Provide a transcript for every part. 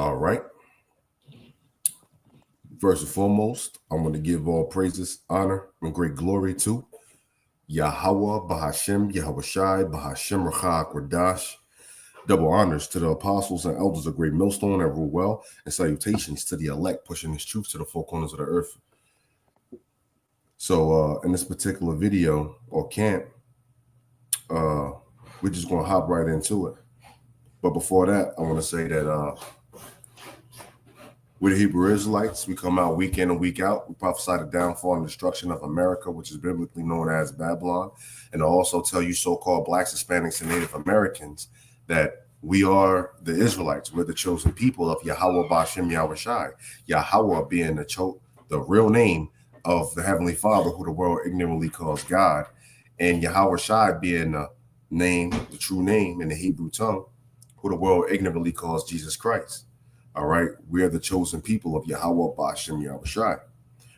All right. First and foremost, I'm going to give all praises, honor, and great glory to Yahweh, Bahashem, Yahweh Shai, Bahashem, Rachak, Radash. Double honors to the apostles and elders of Great Millstone that rule well, and salutations to the elect pushing this truth to the four corners of the earth. So in this particular video or camp, we're just going to hop right into it. But before that, I want to say that we're the Hebrew Israelites. We come out week in and week out. We prophesy the downfall and destruction of America, which is biblically known as Babylon. And I also tell you so-called Blacks, Hispanics, and Native Americans that we are the Israelites. We're the chosen people of Yahweh Bashem Yahweh Shai. Yahweh being the real name of the Heavenly Father, who the world ignorantly calls God, and Yahweh Shai being the name, the true name in the Hebrew tongue, who the world ignorantly calls Jesus Christ. All right, we are the chosen people of Yahweh Bashem Yahweh Shai.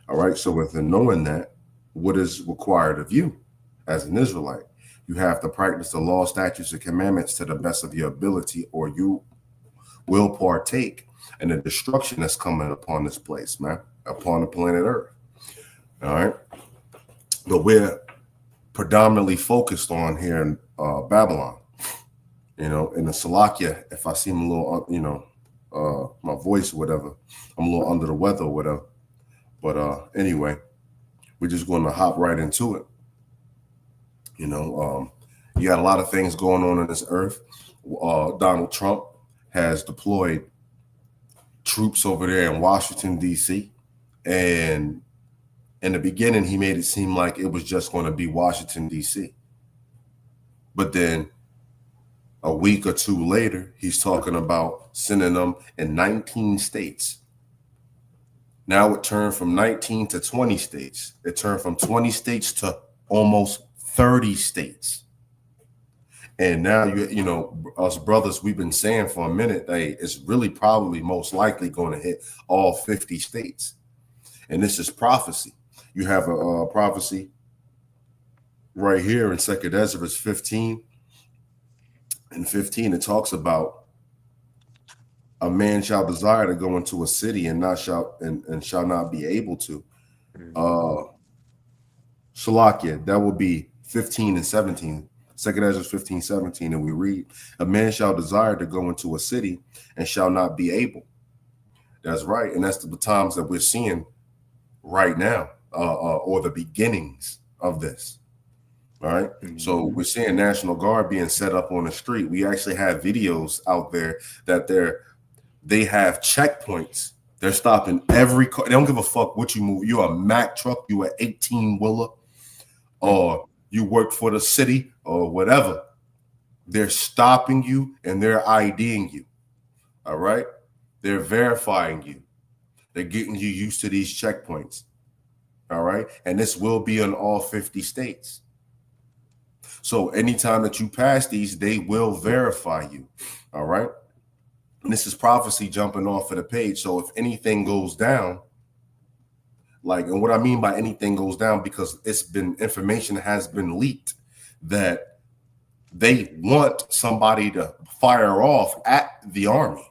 All right, so within knowing that, what is required of you as an Israelite? You have to practice the law, statutes, and commandments to the best of your ability, or you will partake in the destruction that's coming upon this place, man, upon the planet Earth. All right, but we're predominantly focused on here in Babylon. You know, in the Salakia, if I seem a little, my voice or whatever, I'm a little under the weather or whatever. But anyway, we're just going to hop right into it. You know, you got a lot of things going on in this earth. Donald Trump has deployed troops over there in Washington, D.C. And in the beginning, he made it seem like it was just going to be Washington, D.C. But then a week or two later, he's talking about sending them in 19 states. Now it turned from 19 to 20 states. It turned from 20 states to almost 30 states. And now, you know, us brothers, we've been saying for a minute, hey, it's really probably most likely going to hit all 50 states. And this is prophecy. You have a prophecy right here in 2nd Ezra 15. In 15, it talks about a man shall desire to go into a city and shall not be able to. Shalakia, that will be 15 and 17. 2nd Ezra 15, 17, and we read, a man shall desire to go into a city and shall not be able. That's right. And that's the times that we're seeing right now, or the beginnings of this. All right. So we're seeing National Guard being set up on the street. We actually have videos out there that they have checkpoints. They're stopping every car. They don't give a fuck what you move. You're a Mack truck, you an 18-wheeler, or you work for the city or whatever. They're stopping you and they're IDing you. All right. They're verifying you. They're getting you used to these checkpoints. All right. And this will be in all 50 states. So anytime that you pass these, they will verify you. All right. And this is prophecy jumping off of the page. So if anything goes down, and what I mean by anything goes down, because information has been leaked that they want somebody to fire off at the army.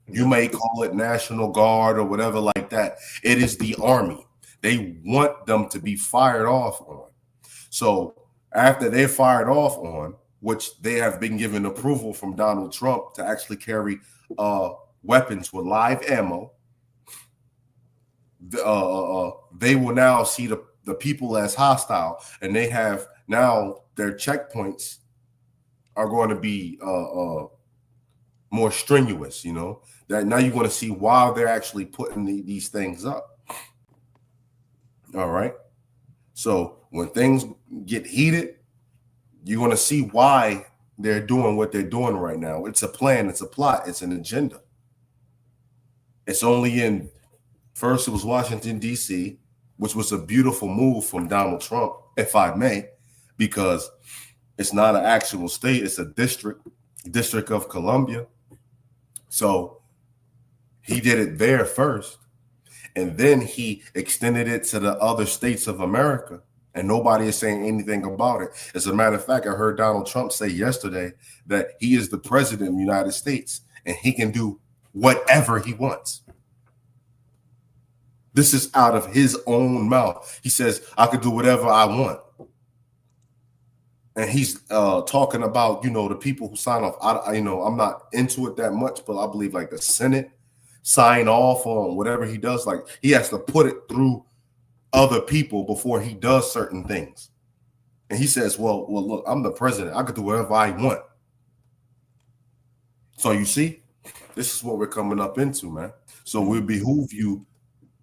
You may call it National Guard or whatever like that. It is the army. They want them to be fired off on. So after they're fired off on, which they have been given approval from Donald Trump to actually carry weapons with live ammo, they will now see the people as hostile, and they have now their checkpoints are going to be more strenuous. You know, that now you're going to see why they're actually putting these things up. All right. So when things get heated, you're going to see why they're doing what they're doing right now. It's a plan. It's a plot. It's an agenda. It's only first it was Washington, D.C., which was a beautiful move from Donald Trump, if I may, because it's not an actual state. It's a District of Columbia. So he did it there first. And then he extended it to the other states of America, and nobody is saying anything about it. As a matter of fact, I heard Donald Trump say yesterday that he is the president of the United States, and he can do whatever he wants. This is out of his own mouth. He says, I could do whatever I want. And he's talking about, the people who sign off. I'm not into it that much, but I believe like the Senate sign off on whatever he does. Like he has to put it through other people before he does certain things. And he says, well, look, I'm the president. I could do whatever I want. So you see, this is what we're coming up into, man. So we behoove you,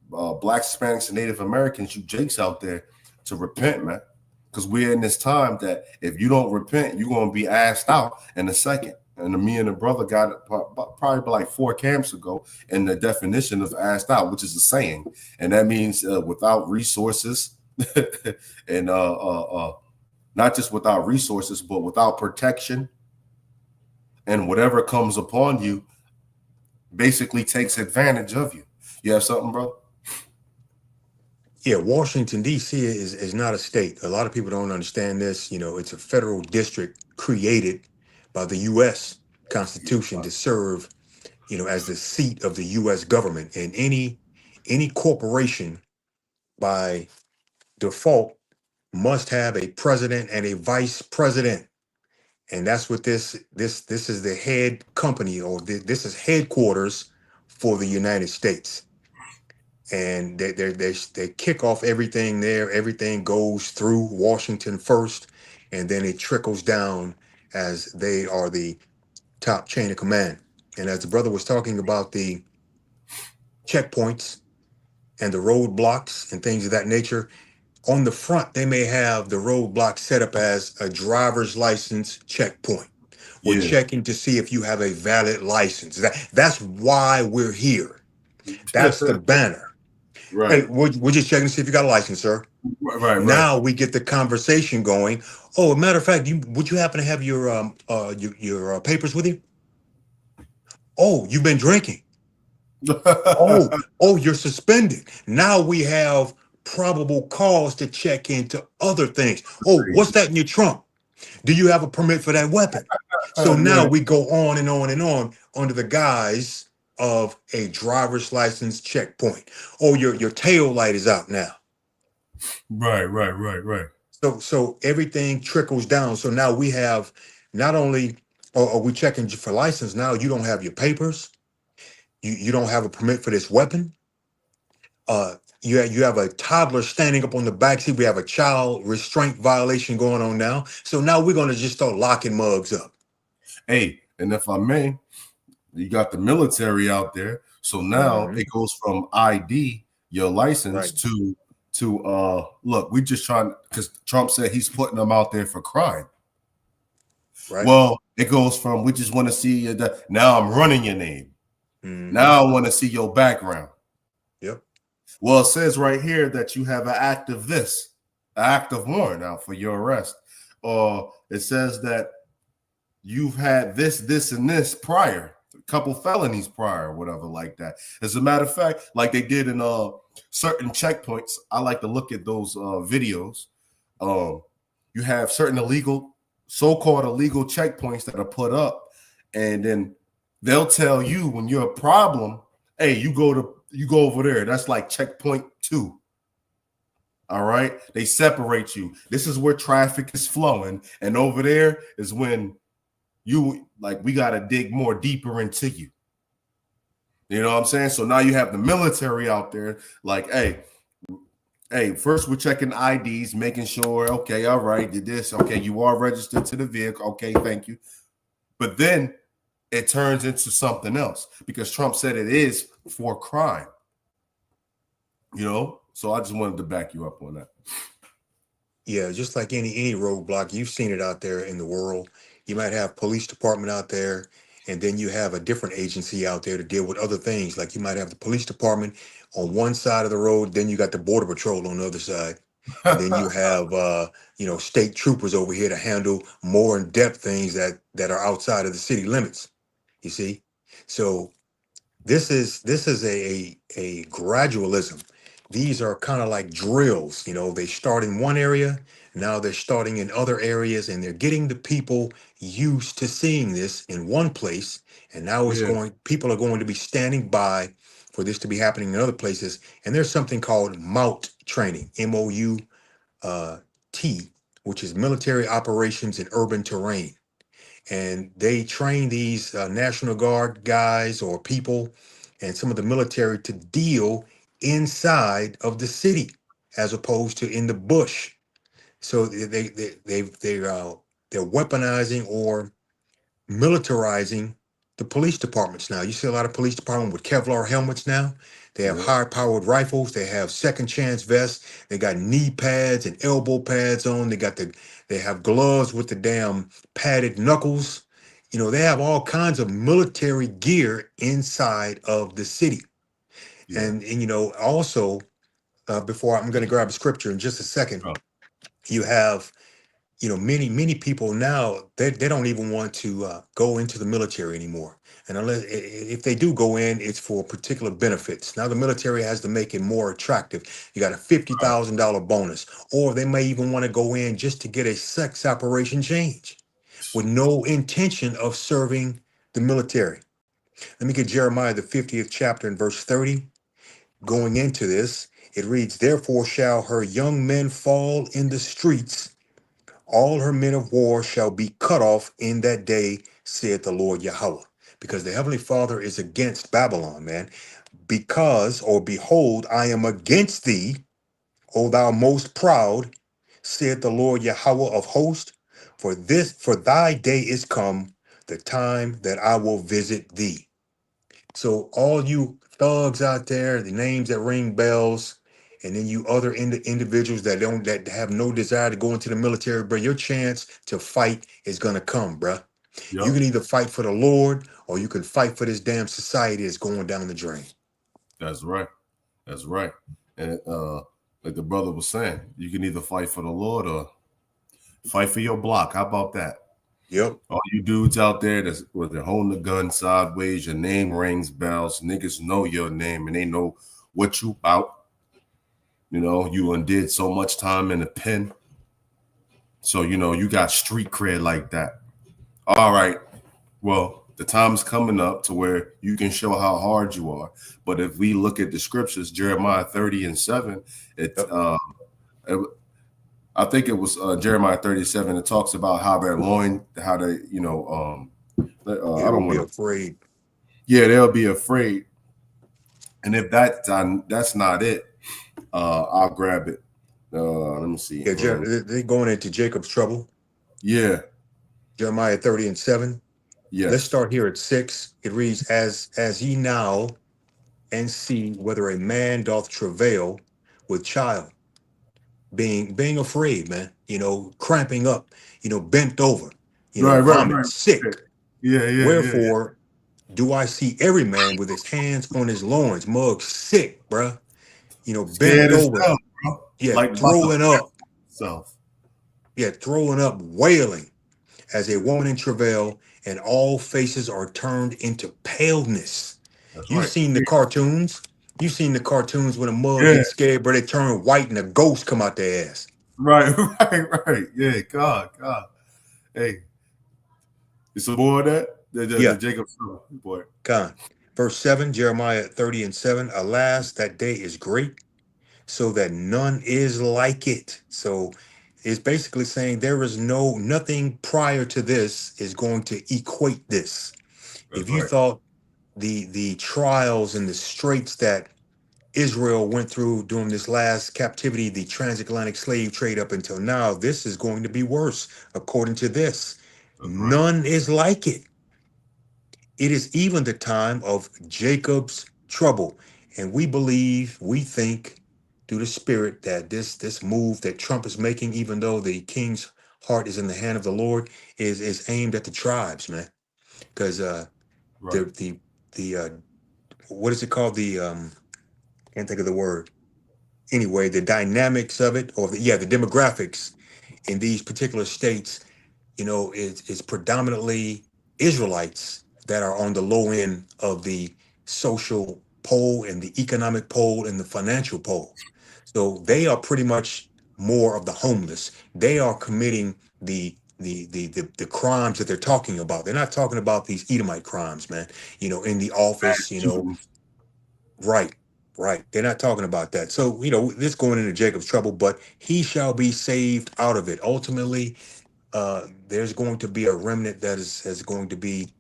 Blacks, Hispanics, and Native Americans, you Jakes out there, to repent, man. Because we're in this time that if you don't repent, you're going to be asked out in a second. And me and the brother got it probably like 4 camps ago in the definition of asked out, which is a saying. And that means without resources and not just without resources, but without protection. And whatever comes upon you basically takes advantage of you. You have something, bro? Yeah, Washington, D.C. is not a state. A lot of people don't understand this. It's a federal district created by the U.S. Constitution to serve, as the seat of the U.S. government. And any corporation by default must have a president and a vice president. And that's what this is the head company, or this is headquarters for the United States. And they kick off everything there. Everything goes through Washington first, and then it trickles down as they are the top chain of command. And as the brother was talking about the checkpoints and the roadblocks and things of that nature, on the front, they may have the roadblock set up as a driver's license checkpoint. We're checking to see if you have a valid license. That's why we're here. That's the banner. Right. Hey, we're just checking to see if you got a license, sir. Right. Now we get the conversation going. Oh, a matter of fact, would you happen to have your papers with you? Oh, you've been drinking. Oh, you're suspended. Now we have probable cause to check into other things. Oh, what's that in your trunk? Do you have a permit for that weapon? So now we go on and on and on under the guise of a driver's license checkpoint. Oh, your tail light is out now. Right. So everything trickles down. So now we have not only are we checking for license, now you don't have your papers. You don't have a permit for this weapon. You have a toddler standing up on the back seat. We have a child restraint violation going on now. So now we're going to just start locking mugs up. Hey, and if I may, you got the military out there. So now it goes from ID, your license, to look, we just trying, because Trump said he's putting them out there for crime. Right. Well, it goes from we just want to see now I'm running your name. Now I want to see your background. Yep. Well, it says right here that you have an act of warrant out for your arrest. Or it says that you've had this, and this prior, a couple felonies prior, whatever like that. As a matter of fact, like they did in certain checkpoints, I like to look at those videos. You have certain so-called illegal checkpoints that are put up, and then they'll tell you when you're a problem, hey, you go over there. That's like checkpoint 2. All right. They separate you. This is where traffic is flowing. And over there is when we got to dig more deeper into you. You know what I'm saying? So now you have the military out there like, hey, first we're checking IDs, making sure, okay, all right, did this. Okay, you are registered to the vehicle. Okay, thank you. But then it turns into something else because Trump said it is for crime. So I just wanted to back you up on that. Yeah, just like any roadblock, you've seen it out there in the world. You might have police department out there, and then you have a different agency out there to deal with other things. Like you might have the police department on one side of the road, then you got the border patrol on the other side. And then you have state troopers over here to handle more in-depth things that are outside of the city limits. You see? So this is a gradualism. These are kind of like drills. They start in one area, now they're starting in other areas, and they're getting the people used to seeing this in one place, and now Yeah. people are going to be standing by for this to be happening in other places. And there's something called MOUT training, MOUT, which is military operations in urban terrain. And they train these National Guard guys or people and some of the military to deal inside of the city as opposed to in the bush. So they're weaponizing or militarizing the police departments now. You see a lot of police department with Kevlar helmets now. They have Yeah. high-powered rifles. They have second chance vests. They got knee pads and elbow pads on. They have gloves with the damn padded knuckles. You know, they have all kinds of military gear inside of the city. Yeah. And you know, also, before I'm going to grab a scripture in just a second, Oh, you have, you know, many people now, they don't even want to go into the military anymore. And if they do go in, it's for particular benefits. Now the military has to make it more attractive. You got a right. $50,000 bonus, or they may even want to go in just to get a sex operation change with no intention of serving the military. Let me get Jeremiah the 50th chapter and verse 30. Going into this, it reads, "Therefore shall her young men fall in the streets, all her men of war shall be cut off in that day, saith the Lord Yahweh." Because the Heavenly Father is against Babylon, man. Because, or behold, I am against thee, O thou most proud, saith the Lord Yahweh of hosts. For thy day is come, the time that I will visit thee. So all you thugs out there, the names that ring bells, and then you other individuals that have no desire to go into the military, bro, your chance to fight is gonna come, bro. You Yep. can either fight for the Lord or you can fight for this damn society that's going down the drain. That's right. That's right. And like the brother was saying, you can either fight for the Lord or fight for your block. How about that? Yep. All you dudes out there that's where they're holding the gun sideways, your name rings bells, niggas know your name and they know what you about. You know, you undid so much time in the pen. So, you know, you got street cred like that. All right. Well, the time's coming up to where you can show how hard you are. But if we look at the scriptures, Jeremiah 30 and 7, Yep. it I think it was Jeremiah 37. It talks about how their loin, how they, Yeah, I they will don't be want to, afraid. yeah, they'll be afraid. And if that's not it, I'll grab it. Let me see. Yeah, they're going into Jacob's trouble. Yeah, Jeremiah 30 and 7. Let's yes, start here at 6. It reads, as ye now and see whether a man doth travail with child, being afraid, man, you know, cramping up, you know, bent over, you know, vomit, right. sick. Yeah. Wherefore do I see every man with his hands on his loins, mug sick, bruh, you know, bent Scared as over, hell, bro. yeah, Like about to throwing up, self. wailing as a woman in travail, and all faces are turned into paleness. That's You've right. seen the cartoons. You've seen the cartoons when a mug Yeah, gets scared, but they turn white and a ghost come out their ass. right, right. Yeah, God. Hey, you some more of that? The Yeah, Jacob son, boy. God. Verse 7, Jeremiah 30 and 7. Alas, that day is great, so that none is like it. So it's basically saying there is nothing prior to this is going to equate this. That's If you right. thought the trials and the straits that Israel went through during this last captivity, the transatlantic slave trade up until now, this is going to be worse, according to this. That's right. None is like it. It is even the time of Jacob's trouble. And we think through the spirit that this move that Trump is making, even though the king's heart is in the hand of the Lord, is aimed at the tribes, man. Because Right. the what is it called? Can't think of the word. Anyway, the dynamics of it, or the demographics in these particular states, you know, is predominantly Israelites that are on the low end of the social pole and the economic pole and the financial pole. So they are pretty much more of the homeless. They are committing the the crimes that they're talking about. They're not talking about these Edomite crimes, man. In the office, right, right. They're not talking about that. So, this going into Jacob's trouble, but he shall be saved out of it. Ultimately, there's going to be a remnant that is going to be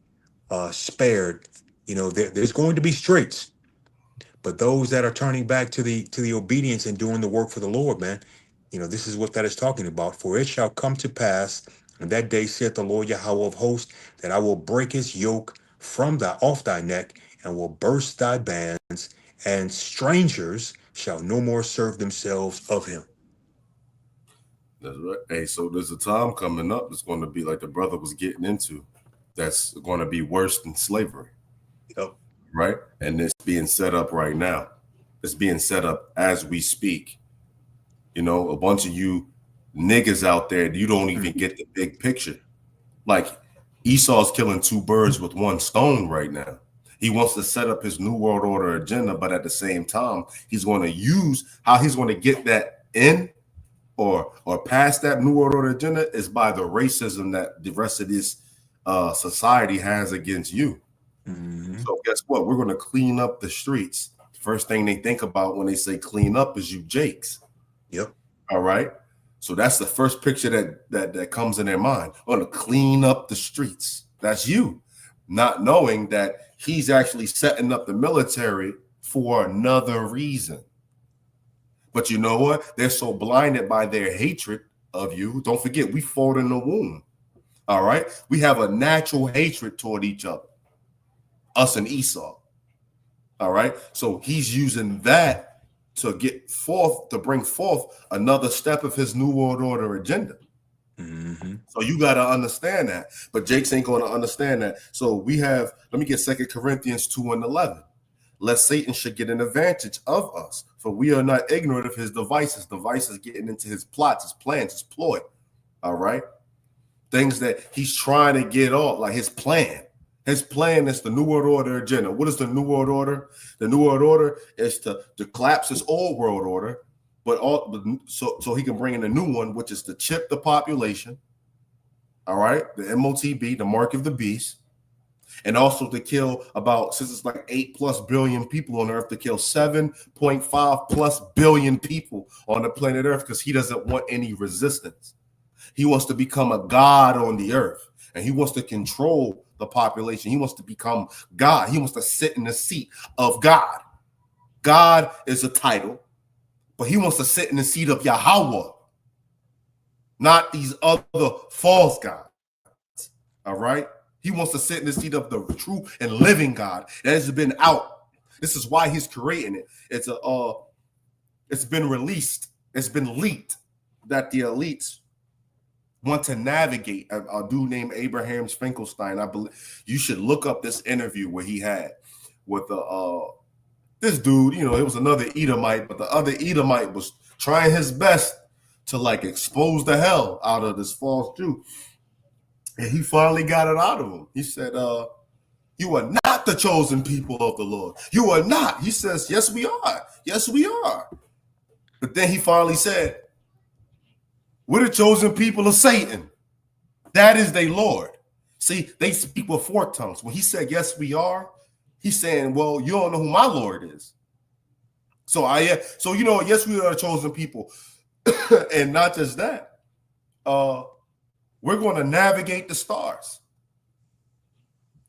spared. There's going to be straits, but those that are turning back to the obedience and doing the work for the Lord, man, this is what that is talking about. For it shall come to pass, and that day saith the Lord Yahweh of hosts, that I will break his yoke off thy neck, and will burst thy bands, and strangers shall no more serve themselves of him. That's right. Hey, so there's a time coming up that's going to be like the brother was getting into, that's going to be worse than slavery. Yep. Right? And it's being set up right now. It's being set up as we speak. A bunch of you niggas out there, you don't even get the big picture. Like Esau's killing two birds with one stone right now. He wants to set up his New World Order agenda, but at the same time, he's going to use how he's going to get that in or past that New World Order agenda is by the racism that the rest of this society has against you. Mm-hmm. So guess what? We're going to clean up the streets. First thing they think about when they say clean up is you Jakes. Yep. All right. So that's the first picture that comes in their mind. We're going to clean up the streets. That's you, not knowing that he's actually setting up the military for another reason. But you know what? They're so blinded by their hatred of you. Don't forget, we fought in the womb. All right. We have a natural hatred toward each other. Us and Esau. All right. So he's using that to bring forth another step of his New World Order agenda. Mm-hmm. So you got to understand that. But Jake's ain't going to understand that. So let me get 2 Corinthians 2:11. Lest Satan should get an advantage of us, for we are not ignorant of his devices. Devices getting into his plots, his plans, his ploy. All right. Things that he's trying to get off, like his plan. His plan is the New World Order agenda. What is the New World Order? The New World Order is to collapse his old world order, so he can bring in a new one, which is to chip the population. All right, the MOTB, the mark of the beast, and also to kill since it's like 8+ billion people on Earth, to kill 7.5+ billion people on the planet Earth, because he doesn't want any resistance. He wants to become a god on the earth, and he wants to control the population. He wants to become God. He wants to sit in the seat of God. God is a title, but he wants to sit in the seat of Yahweh, not these other false gods. All right? He wants to sit in the seat of the true and living God that has been out. This is why he's creating it. It's been released. It's been leaked that the elites want to navigate. A dude named Abraham Finkelstein, I believe you should look up this interview where he had with this dude. It was another Edomite, but the other Edomite was trying his best to expose the hell out of this false Jew, and he finally got it out of him. He said, "You are not the chosen people of the Lord. You are not." He says, "Yes, we are. Yes, we are." But then he finally said, "We're the chosen people of Satan. That is their Lord." See, they speak with forked tongues. When he said, "Yes, we are," he's saying, "Well, you don't know who my Lord is." Yes, we are the chosen people. And not just that, we're going to navigate the stars.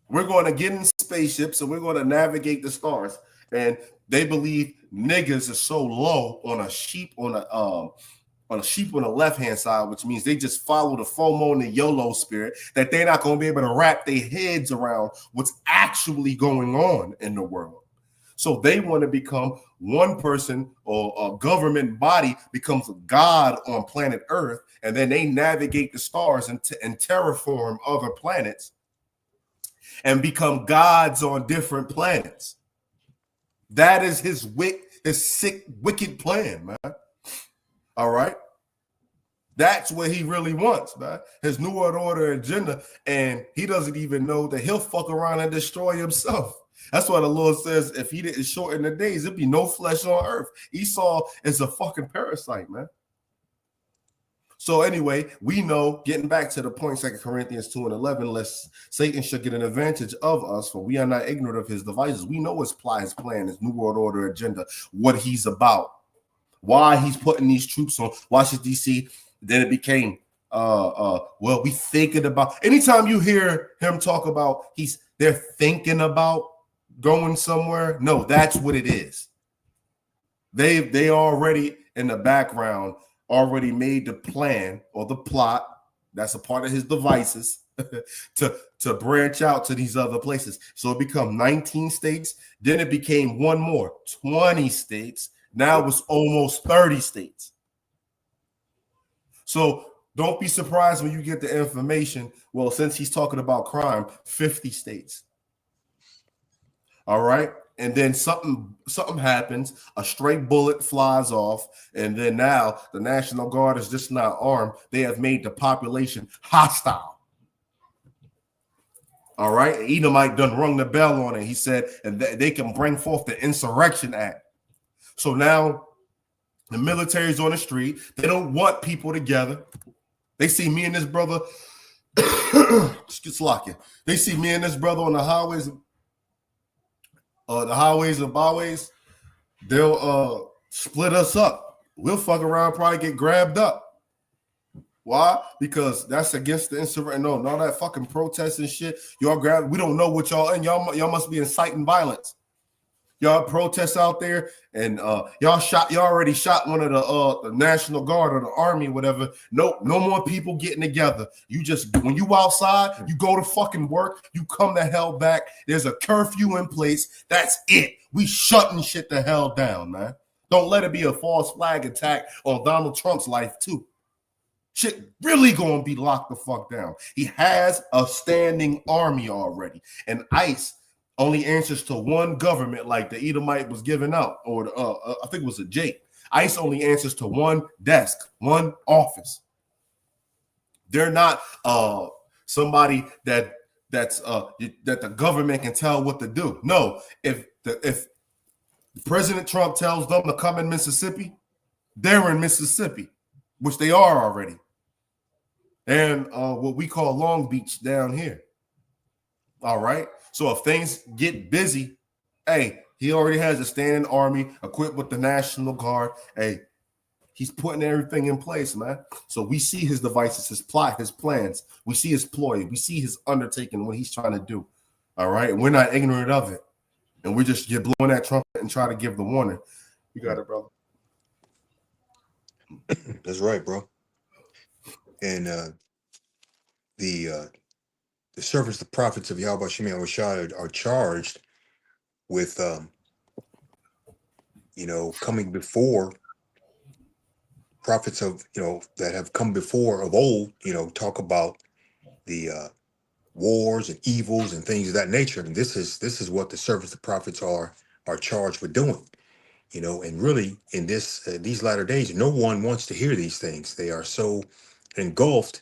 We're going to get in spaceships and we're going to navigate the stars. And they believe niggas is so low on a sheep on the left-hand side, which means they just follow the FOMO and the YOLO spirit, that they're not going to be able to wrap their heads around what's actually going on in the world. So they want to become one person, or a government body becomes a god on planet Earth, and then they navigate the stars and terraform other planets and become gods on different planets. That is his sick, wicked plan, man. All right. That's what he really wants, man. His New World Order agenda, and he doesn't even know that he'll fuck around and destroy himself. That's why the Lord says, if he didn't shorten the days, there'd be no flesh on earth. Esau is a fucking parasite, man. So anyway, we know, getting back to the point, 2 Corinthians 2 and 11, lest Satan should get an advantage of us, for we are not ignorant of his devices. We know his plot, his plan, his New World Order agenda, what he's about, why he's putting these troops on Washington, D.C. Then it became, well, we thinking about, anytime you hear him talk about they're thinking about going somewhere, no, that's what it is. They already in the background already made the plan or the plot. That's a part of his devices to branch out to these other places. So it became 19 states. Then it became one more, 20 states. Now it's almost 30 states. So don't be surprised when you get the information. Well, since he's talking about crime, 50 states. All right. And then something happens, a stray bullet flies off, and then now the National Guard is just not armed. They have made the population hostile. All right, Edomite done rung the bell on it. He said, and they can bring forth the Insurrection Act. So now the military's on the street. They don't want people together. They see me and this brother. They see me and this brother on the highways. The highways and byways, they'll split us up. We'll fuck around, probably get grabbed up. Why? Because that's against the insurrection. No, all that fucking protest and shit. Y'all grab. We don't know what y'all in. Y'all must be inciting violence. Y'all protest out there, and y'all already shot one of the National Guard or the Army, whatever. No more people getting together. You just, when you outside, you go to fucking work, you come the hell back. There's a curfew in place. That's it. We shutting shit the hell down, man. Don't let it be a false flag attack on Donald Trump's life too. Shit really gonna be locked the fuck down. He has a standing army already, and ICE only answers to one government, like the Edomite was giving out, or I think it was a Jake. ICE only answers to one desk, one office. They're not somebody that the government can tell what to do. No, if President Trump tells them to come in Mississippi, they're in Mississippi, which they are already, and what we call Long Beach down here. All right. So if things get busy, hey, he already has a standing army equipped with the National Guard. Hey, he's putting everything in place, man. So we see his devices, his plot, his plans. We see his ploy. We see his undertaking, what he's trying to do. All right. And we're not ignorant of it. And we just get blowing that trumpet and try to give the warning. You got it, brother. That's right, bro. And the servants, the prophets of Yahweh Shemi Rashad are charged with, coming before prophets of, that have come before of old, talk about the wars and evils and things of that nature. And this is what the servants, the prophets are charged with doing, and really in these latter days, no one wants to hear these things. They are so engulfed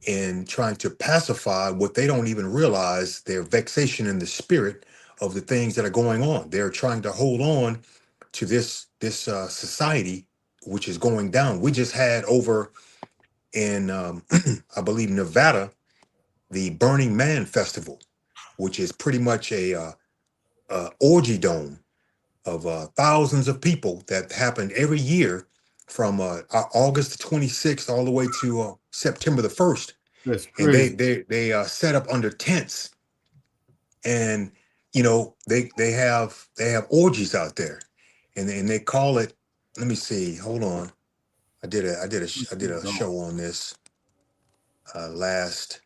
in trying to pacify what they don't even realize, their vexation in the spirit of the things that are going on. They're trying to hold on to this society, which is going down. We just had over in, I believe, Nevada, the Burning Man Festival, which is pretty much a orgy dome of thousands of people that happened every year from August the 26th all the way to September the 1st. That's And crazy. they set up under tents, and they have orgies out there, and they call it. Let me see. Hold on. I did a show on this last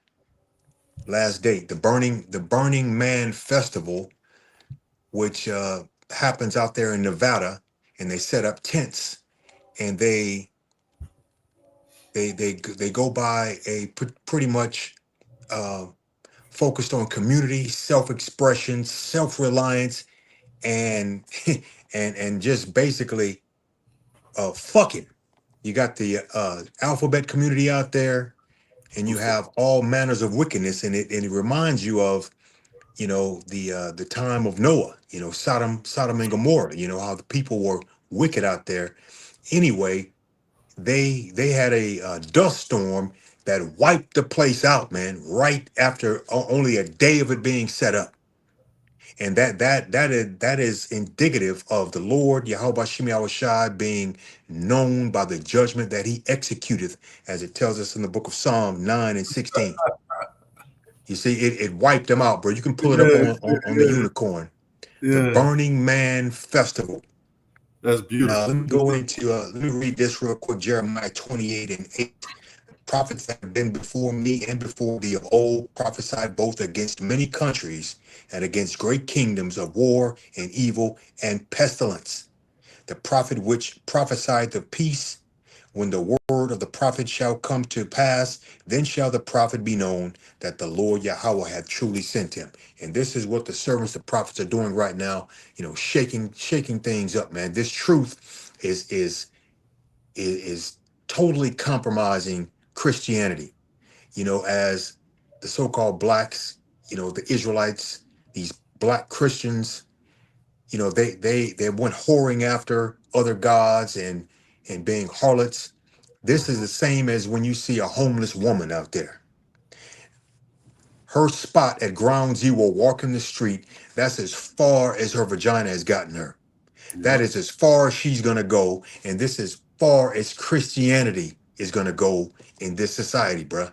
date. The Burning Man Festival, which happens out there in Nevada, and they set up tents, and they go by a pretty much focused on community, self-expression, self-reliance, and and just basically fucking. You got the alphabet community out there, and you have all manners of wickedness, and it reminds you of the time of Noah, Sodom and Gomorrah, how the people were wicked out there. Anyway, they had a dust storm that wiped the place out, man, right after only a day of it being set up. And that is indicative of the Lord Yahweh Shem Shai being known by the judgment that he executeth, as it tells us in the book of Psalm 9 and 16. You see, it wiped them out, bro. You can pull it up Yeah, on the unicorn, the yeah, Burning Man Festival. that's Now beautiful. let me go into let me read this real quick. Jeremiah 28 and 8. Prophets that have been before me and before thee of old prophesied both against many countries and against great kingdoms of war and evil and pestilence. The prophet which prophesied the peace, when the word of the prophet shall come to pass, then shall the prophet be known that the Lord Yahweh hath truly sent him. And this is what the servants, the prophets, are doing right now. Shaking things up, man. This truth is totally compromising Christianity. As the so-called blacks, the Israelites, these black Christians, they went whoring after other gods and being harlots. This is the same as when you see a homeless woman out there. Her spot at ground zero walking the street, that's as far as her vagina has gotten her. That Yep. is as far as she's going to go. And this is far as Christianity is going to go in this society, bruh.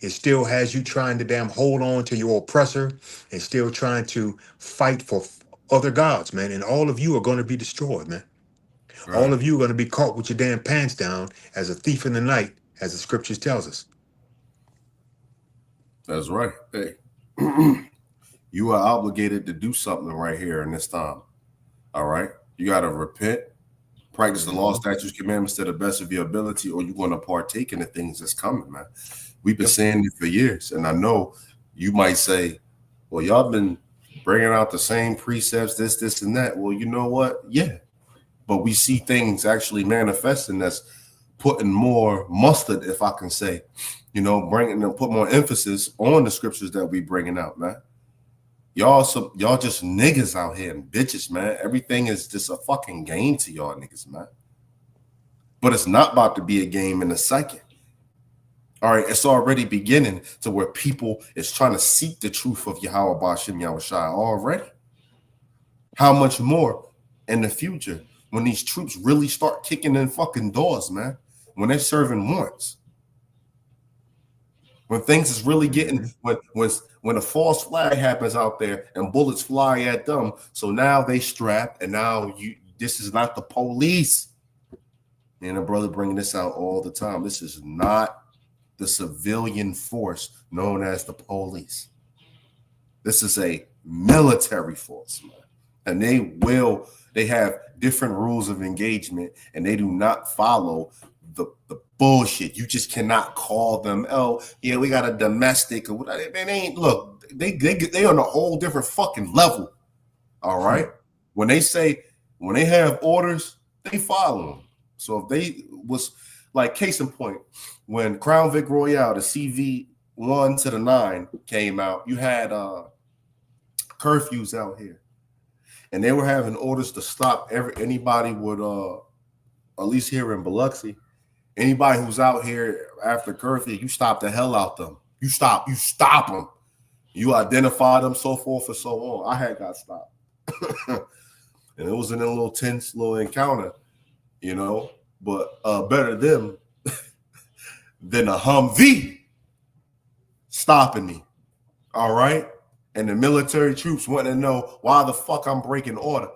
It still has you trying to damn hold on to your oppressor and still trying to fight for other gods, man. And all of you are going to be destroyed, man. All Right. of you are going to be caught with your damn pants down as a thief in the night, as the scriptures tells us. That's right. Hey, you are obligated to do something right here in this time. All right. You got to repent, practice the law, Mhm. statutes, commandments to the best of your ability, or you're going to partake in the things that's coming, man. We've been Yep. saying it for years. And I know you might say, well, y'all been bringing out the same precepts, this, and that. Well, you know what? Yeah. But we see things actually manifesting that's putting more mustard, if I can say, bringing them, put more emphasis on the scriptures that we bringing out, man. Y'all just niggas out here and bitches, man. Everything is just a fucking game to y'all niggas, man. But it's not about to be a game in a second. All right, it's already beginning to where people is trying to seek the truth of Yahweh Bashim Yahushai already. How much more in the future when these troops really start kicking in fucking doors, man? When they're serving warrants, when things is really getting Mhm. when a false flag happens out there and bullets fly at them, so now they strapped and now this is not the police. And a brother bringing this out all the time. This is not the civilian force known as the police. This is a military force, man. And they have different rules of engagement and they do not follow the bullshit. You just cannot call them, oh, yeah, we got a domestic or whatever. They ain't, look, they on a whole different fucking level. All Hmm. right. When they have orders, they follow them. So if they was like case in point, when Crown Vic Royale, the CV1 to the 9 came out, you had curfews out here. And they were having orders to stop anybody would at least here in Biloxi, anybody who's out here after curfew, you stop the hell out them. You stop them. You identify them, so forth and so on. I had got stopped. And it was in a little tense little encounter, but better them than a Humvee stopping me. All right. And the military troops want to know why the fuck I'm breaking order.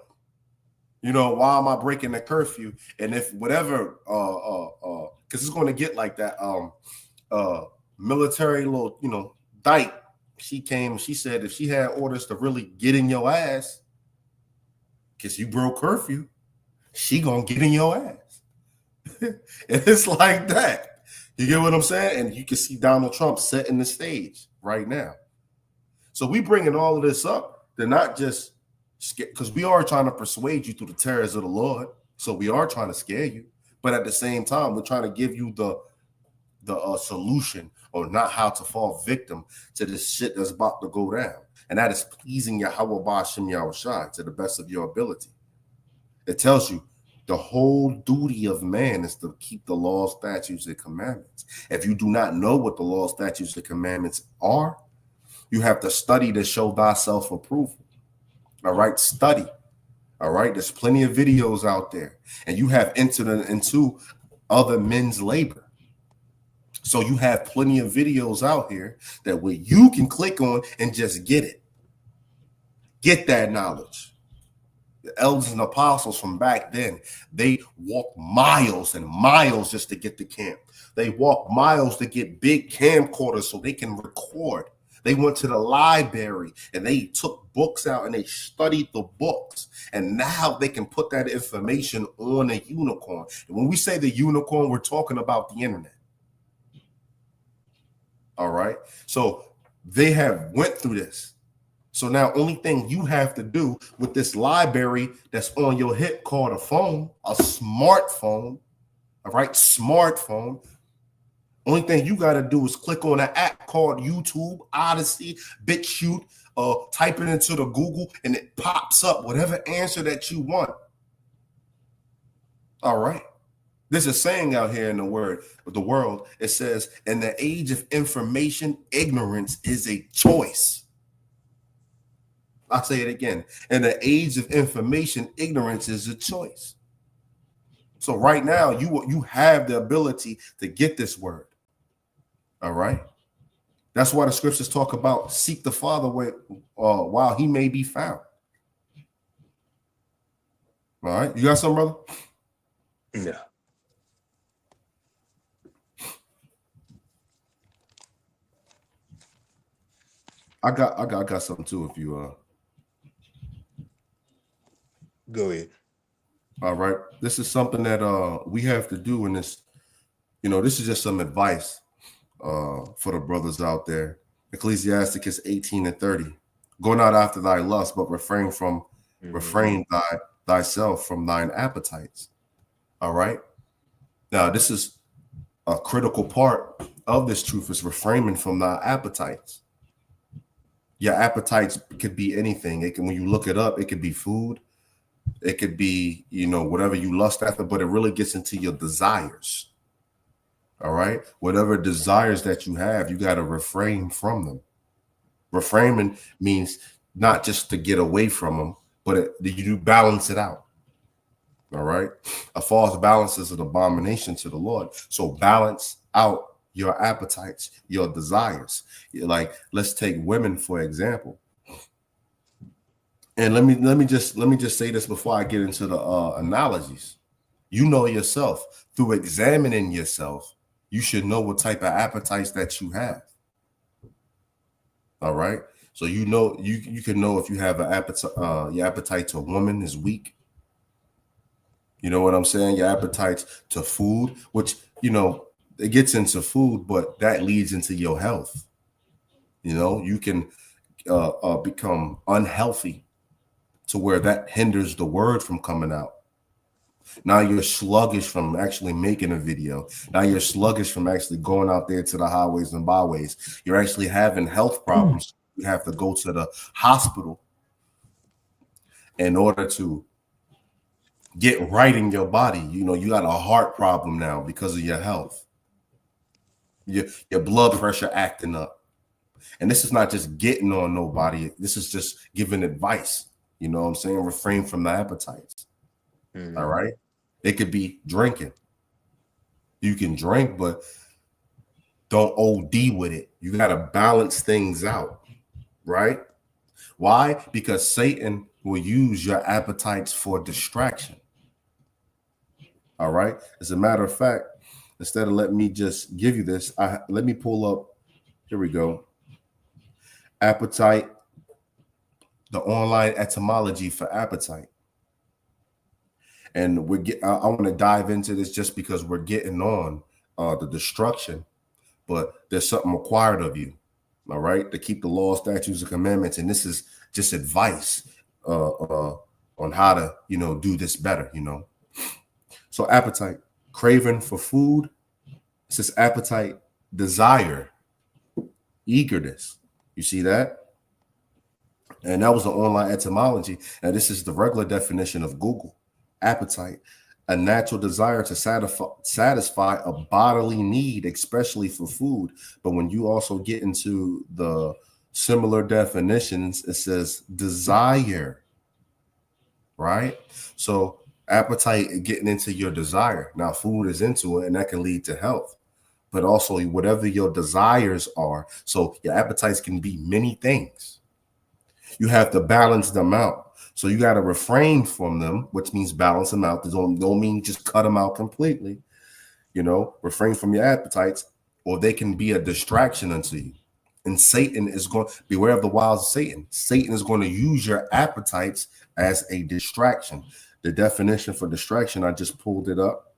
Why am I breaking the curfew? And if whatever, because it's going to get like that. Military little, dyke. She said if she had orders to really get in your ass, because you broke curfew, she gonna get in your ass. And it's like that. You get what I'm saying? And you can see Donald Trump setting the stage right now. So we bringing all of this up. They're not just because we are trying to persuade you through the terrors of the Lord. So we are trying to scare you, but at the same time, we're trying to give you the solution or not how to fall victim to this shit that's about to go down. And that is pleasing Yahweh Bashim Yahushai to the best of your ability. It tells you The whole duty of man is to keep the laws, statutes, and commandments. If you do not know what the laws, statutes, and commandments are, you have to study to show thyself approval. All right, study. All right, there's plenty of videos out there, and you have entered into other men's labor. So you have plenty of videos out here that where you can click on and just get it. Get that knowledge. The elders and apostles from back then, they walked miles and miles just to get to camp. They walked miles to get big camcorders so they can record. They went to the library and they took books out and they studied the books. And now they can put that information on a unicorn. And when we say the unicorn, we're talking about the internet. All right. So they have went through this. So now only thing you have to do with this library that's on your hip called a phone, a smartphone, all right, smartphone. Only thing you got to do is click on an app called YouTube, Odyssey, BitChute, type it into the Google, and it pops up whatever answer that you want. All right. There's a saying out here in the world. It says, in the age of information, ignorance is a choice. I'll say it again. In the age of information, ignorance is a choice. So right now, you have the ability to get this word. All right. That's why the scriptures talk about seek the Father while he may be found. All right. You got something, brother? Yeah. I got something too. If you go ahead. All right. This is something that we have to do in this. This is just some advice for the brothers out there. Ecclesiasticus 18:30. Go not after thy lust, but refrain thyself from thine appetites. All right. Now, this is a critical part of this truth is refraining from thy appetites. Your appetites could be anything. When you look it up, it could be food. It could be, whatever you lust after, but it really gets into your desires. All right. Whatever desires that you have, you got to refrain from them. Refraining means not just to get away from them, but you balance it out. All right. A false balance is an abomination to the Lord. So balance out your appetites, your desires. Like, let's take women, for example. And let me just say this before I get into the analogies. You know yourself. Through examining yourself, you should know what type of appetites that you have. All right. So you can know if you have an appetite, your appetite to a woman is weak. You know what I'm saying? Your appetite to food, which, it gets into food, but that leads into your health. You can become unhealthy to where that hinders the word from coming out. Now you're sluggish from actually making a video. Now you're sluggish from actually going out there to the highways and byways. You're actually having health problems. You have to go to the hospital in order to get right in your body. You got a heart problem now because of your health. Your blood pressure acting up. And this is not just getting on nobody. This is just giving advice. You know what I'm saying? Refrain from the appetites. Mm-hmm. All right. It could be drinking. You can drink, but don't OD with it. You got to balance things out. Right? Why? Because Satan will use your appetites for distraction. All right. As a matter of fact, instead of let me just give you this, let me pull up. Here we go. Appetite, the online etymology for appetite. And I want to dive into this just because we're getting on the destruction, but there's something required of you. All right. To keep the law, statutes, and commandments. And this is just advice on how to, do this better, So appetite, craving for food. It says appetite, desire, eagerness. You see that? And that was the online etymology. Now, this is the regular definition of Google. Appetite, a natural desire to satisfy a bodily need, especially for food. But when you also get into the similar definitions, it says desire, right? So appetite getting into your desire. Now, food is into it, and that can lead to health. But also, whatever your desires are, so your appetites can be many things. You have to balance them out. So you got to refrain from them, which means balance them out. Don't mean just cut them out completely. Refrain from your appetites, or they can be a distraction unto you. And Satan is going, beware of the wiles of Satan. Satan is going to use your appetites as a distraction. The definition for distraction, I just pulled it up.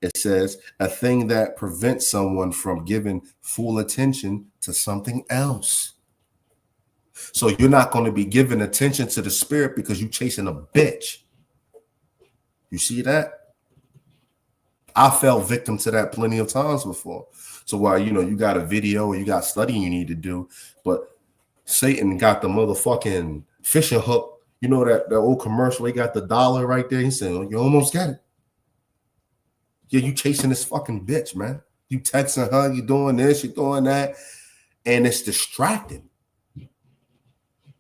It says a thing that prevents someone from giving full attention to something else. So you're not going to be giving attention to the spirit because you're chasing a bitch. You see that? I fell victim to that plenty of times before. So while you got a video or you got studying you need to do, but Satan got the motherfucking fishing hook. You know that old commercial, he got the dollar right there. He said, "Oh, you almost got it." Yeah, you chasing this fucking bitch, man. You texting her, you doing this, you doing that, and it's distracting.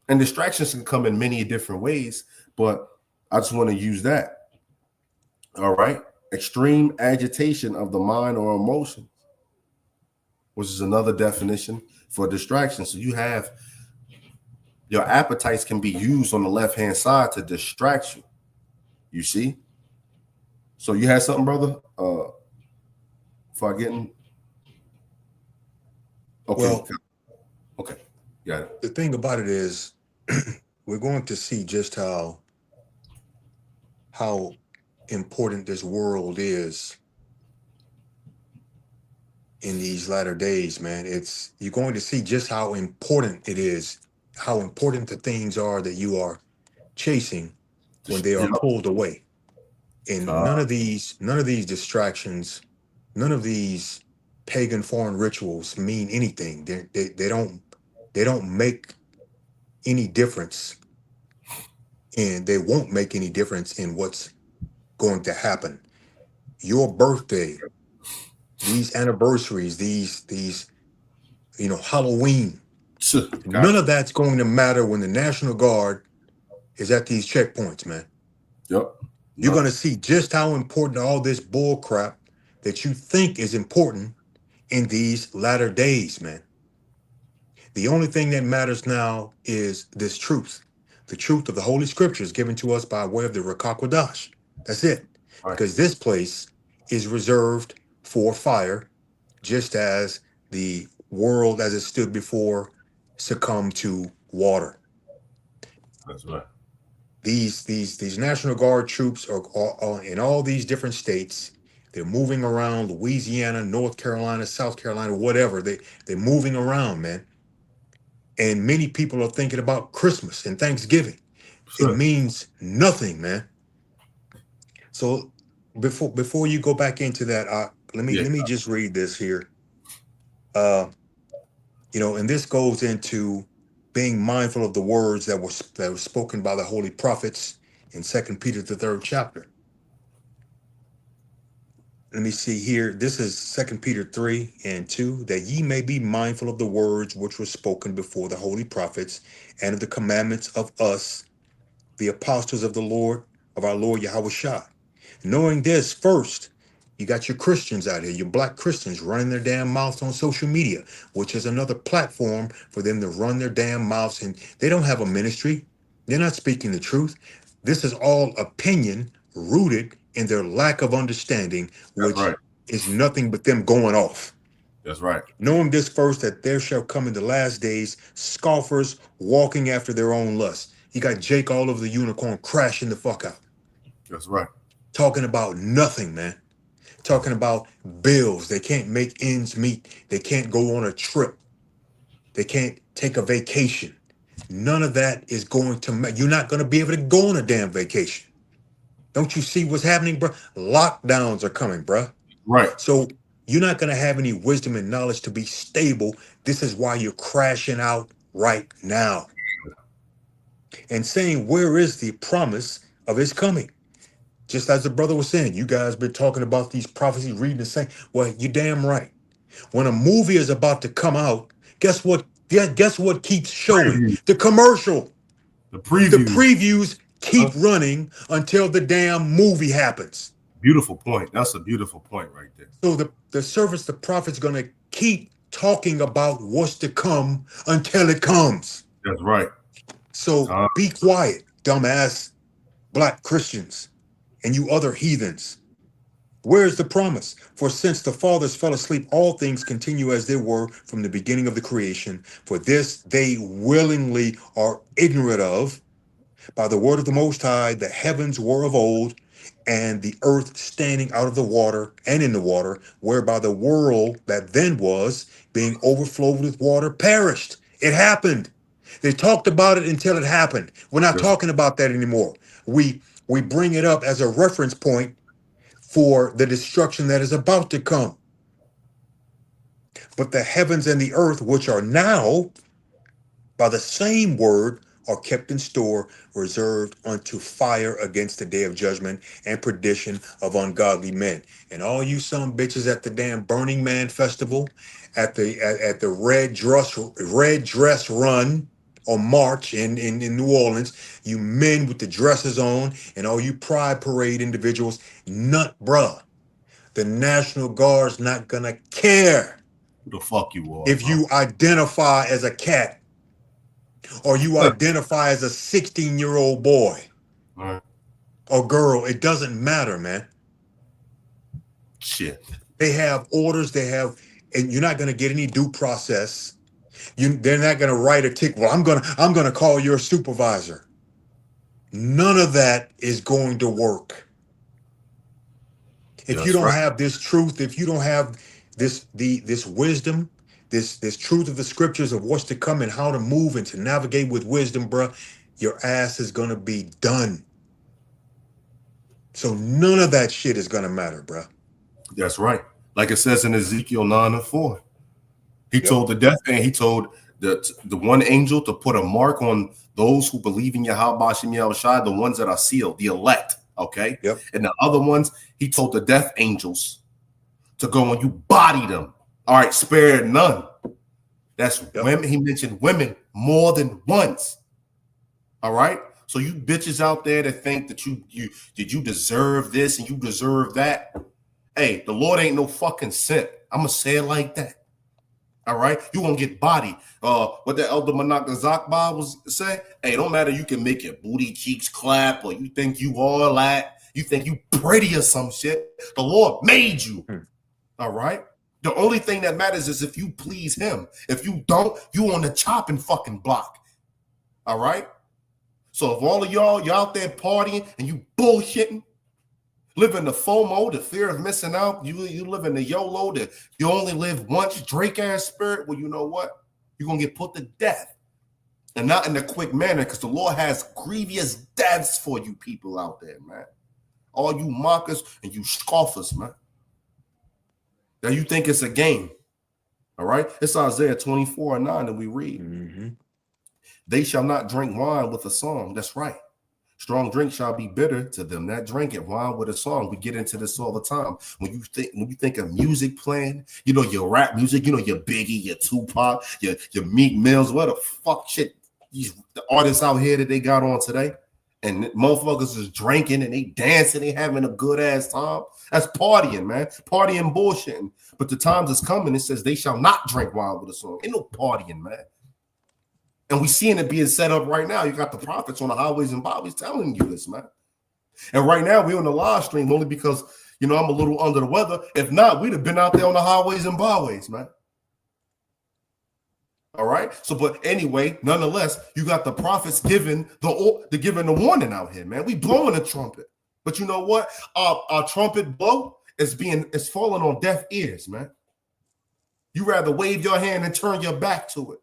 And distractions can come in many different ways, but I just want to use that. All right. Extreme agitation of the mind or emotions, which is another definition for distraction. So you have your appetites can be used on the left-hand side to distract you. You see? So you had something, brother? For getting okay. Well, okay. Got it. the thing about it is we're going to see just how important this world is in these latter days, man. You're going to see just how important it is, how important the things are that you are chasing when they are pulled away. And none of these distractions, none of these pagan foreign rituals mean anything. They don't make any difference, and they won't make any difference in what's going to happen. Your birthday, these anniversaries, these Halloween, none of that's going to matter when the National Guard is at these checkpoints, man. Yep. You're going to see just how important all this bull crap that you think is important in these latter days, man. The only thing that matters now is this truth. The truth of the Holy Scriptures given to us by way of the Rakakwadash. That's it. Right. Because this place is reserved for fire, just as the world as it stood before succumbed to water. That's right. These National Guard troops are in all these different states. They're moving around Louisiana, North Carolina, South Carolina, whatever. They're moving around, man. And many people are thinking about Christmas and Thanksgiving. It means nothing, man. So before you go back into that, let me just read this here. And this goes into being mindful of the words that were spoken by the holy prophets in 2 Peter the 3rd chapter. Let me see here. This is 2 Peter 3:2, that ye may be mindful of the words which were spoken before the holy prophets, and of the commandments of us, the apostles of our Lord Yahushua. Knowing this first, you got your Christians out here, your black Christians running their damn mouths on social media, which is another platform for them to run their damn mouths. And they don't have a ministry. They're not speaking the truth. This is all opinion rooted in their lack of understanding, which is nothing but them going off. That's right. Knowing this first, that there shall come in the last days scoffers walking after their own lust. You got Jake all over the unicorn crashing the fuck out. That's right. Talking about nothing, man. Talking about bills. They can't make ends meet. They can't go on a trip. They can't take a vacation. None of that is going to you're not going to be able to go on a damn vacation. Don't you see what's happening, bro? Lockdowns are coming, bro. Right. So you're not going to have any wisdom and knowledge to be stable. This is why you're crashing out right now. And saying, where is the promise of his coming? Just as the brother was saying, you guys been talking about these prophecies, reading the same. Well, you're damn right. When a movie is about to come out, guess what? Guess what keeps showing? Preview. The commercial. The The previews. previews keep running until the damn movie happens. Beautiful point. That's a beautiful point right there. So the service, the prophet's gonna keep talking about what's to come until it comes. That's right. So be quiet, dumbass black Christians and you other heathens. Where is the promise? For since the fathers fell asleep, all things continue as they were from the beginning of the creation. For this they willingly are ignorant of. By the word of the Most High, the heavens were of old, and the earth standing out of the water and in the water, whereby the world that then was, being overflowed with water, perished. It happened. They talked about it until it happened. We're not talking about that anymore. We bring it up as a reference point for the destruction that is about to come. But the heavens and the earth, which are now, by the same word, are kept in store, reserved unto fire against the day of judgment and perdition of ungodly men. And all you some bitches at the damn Burning Man festival, at the red dress run or march in New Orleans, you men with the dresses on, and all you pride parade individuals, nut bruh. The National Guard's not gonna care Who the fuck you are? if you identify as a cat or you identify as a 16-year-old boy or girl. It doesn't matter, man. Shit. They have orders, and you're not gonna get any due process. They're not gonna write a ticket. Well, I'm gonna call your supervisor. None of that is going to work. If you don't have this truth, if you don't have this wisdom, this truth of the scriptures of what's to come and how to move and to navigate with wisdom, bro, your ass is gonna be done. So none of that shit is gonna matter, bro. That's right. Like it says in Ezekiel 9:4. He told the death and he told the one angel to put a mark on those who believe in Yahweh Shem Yahushua, the ones that are sealed, the elect. Okay. Yep. And the other ones, he told the death angels to go and you body them. All right, spare none. That's women. He mentioned women more than once. All right. So you bitches out there that think that you deserve this and you deserve that. Hey, the Lord ain't no fucking simp. I'm gonna say it like that. All right, you gonna get bodied. What the Elder Manakazak was say? Hey, don't matter. You can make your booty cheeks clap, or you think you all that. You think you pretty or some shit. The Lord made you. All right. The only thing that matters is if you please Him. If you don't, you on the chopping fucking block. All right. So if all of y'all out there partying and you bullshitting, live in the FOMO, the fear of missing out. You live in the YOLO, that you only live once, Drake ass spirit. Well, you know what? You're gonna get put to death, and not in a quick manner, because the Lord has grievous deaths for you people out there, man. All you mockers and you scoffers, man. Now you think it's a game, all right? It's Isaiah 24:9 that we read. They shall not drink wine with a song. That's right. Strong drink shall be bitter to them that drink it. Wine with a song. We get into this all the time. When you think of music playing, you know, your rap music, you know, your Biggie, your Tupac, your Meek Mills, what the fuck shit these the artists out here that they got on today. And motherfuckers is drinking and they dancing, they having a good ass time. That's partying, man. Partying bullshitting. But the times is coming, it says they shall not drink wine with a song. Ain't no partying, man. And we seeing it being set up right now. You got the prophets on the highways and byways telling you this, man. And right now we're on the live stream only because, you know, I'm a little under the weather. If not, we'd have been out there on the highways and byways, man. All right. So, but anyway, nonetheless, you got the prophets giving the warning out here, man. We blowing a trumpet, but you know what? Our trumpet blow is falling on deaf ears, man. You rather wave your hand and turn your back to it.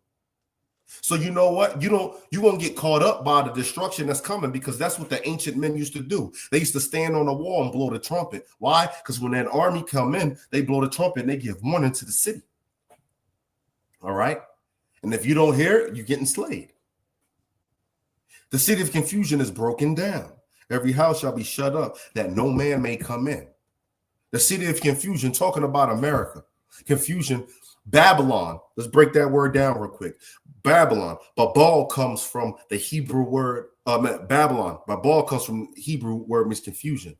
So you know what? You won't get caught up by the destruction that's coming, because that's what the ancient men used to do. They used to stand on the wall and blow the trumpet. Why? Because when that army come in, they blow the trumpet and they give warning to the city. All right. And if you don't hear it, you're getting slayed. The city of confusion is broken down, Every house shall be shut up, that no man may come in. The city of confusion, talking about America. Confusion, Babylon. Let's break that word down real quick. Babylon. Babal comes from the Hebrew word, Babylon. Babal comes from Hebrew word means confusion.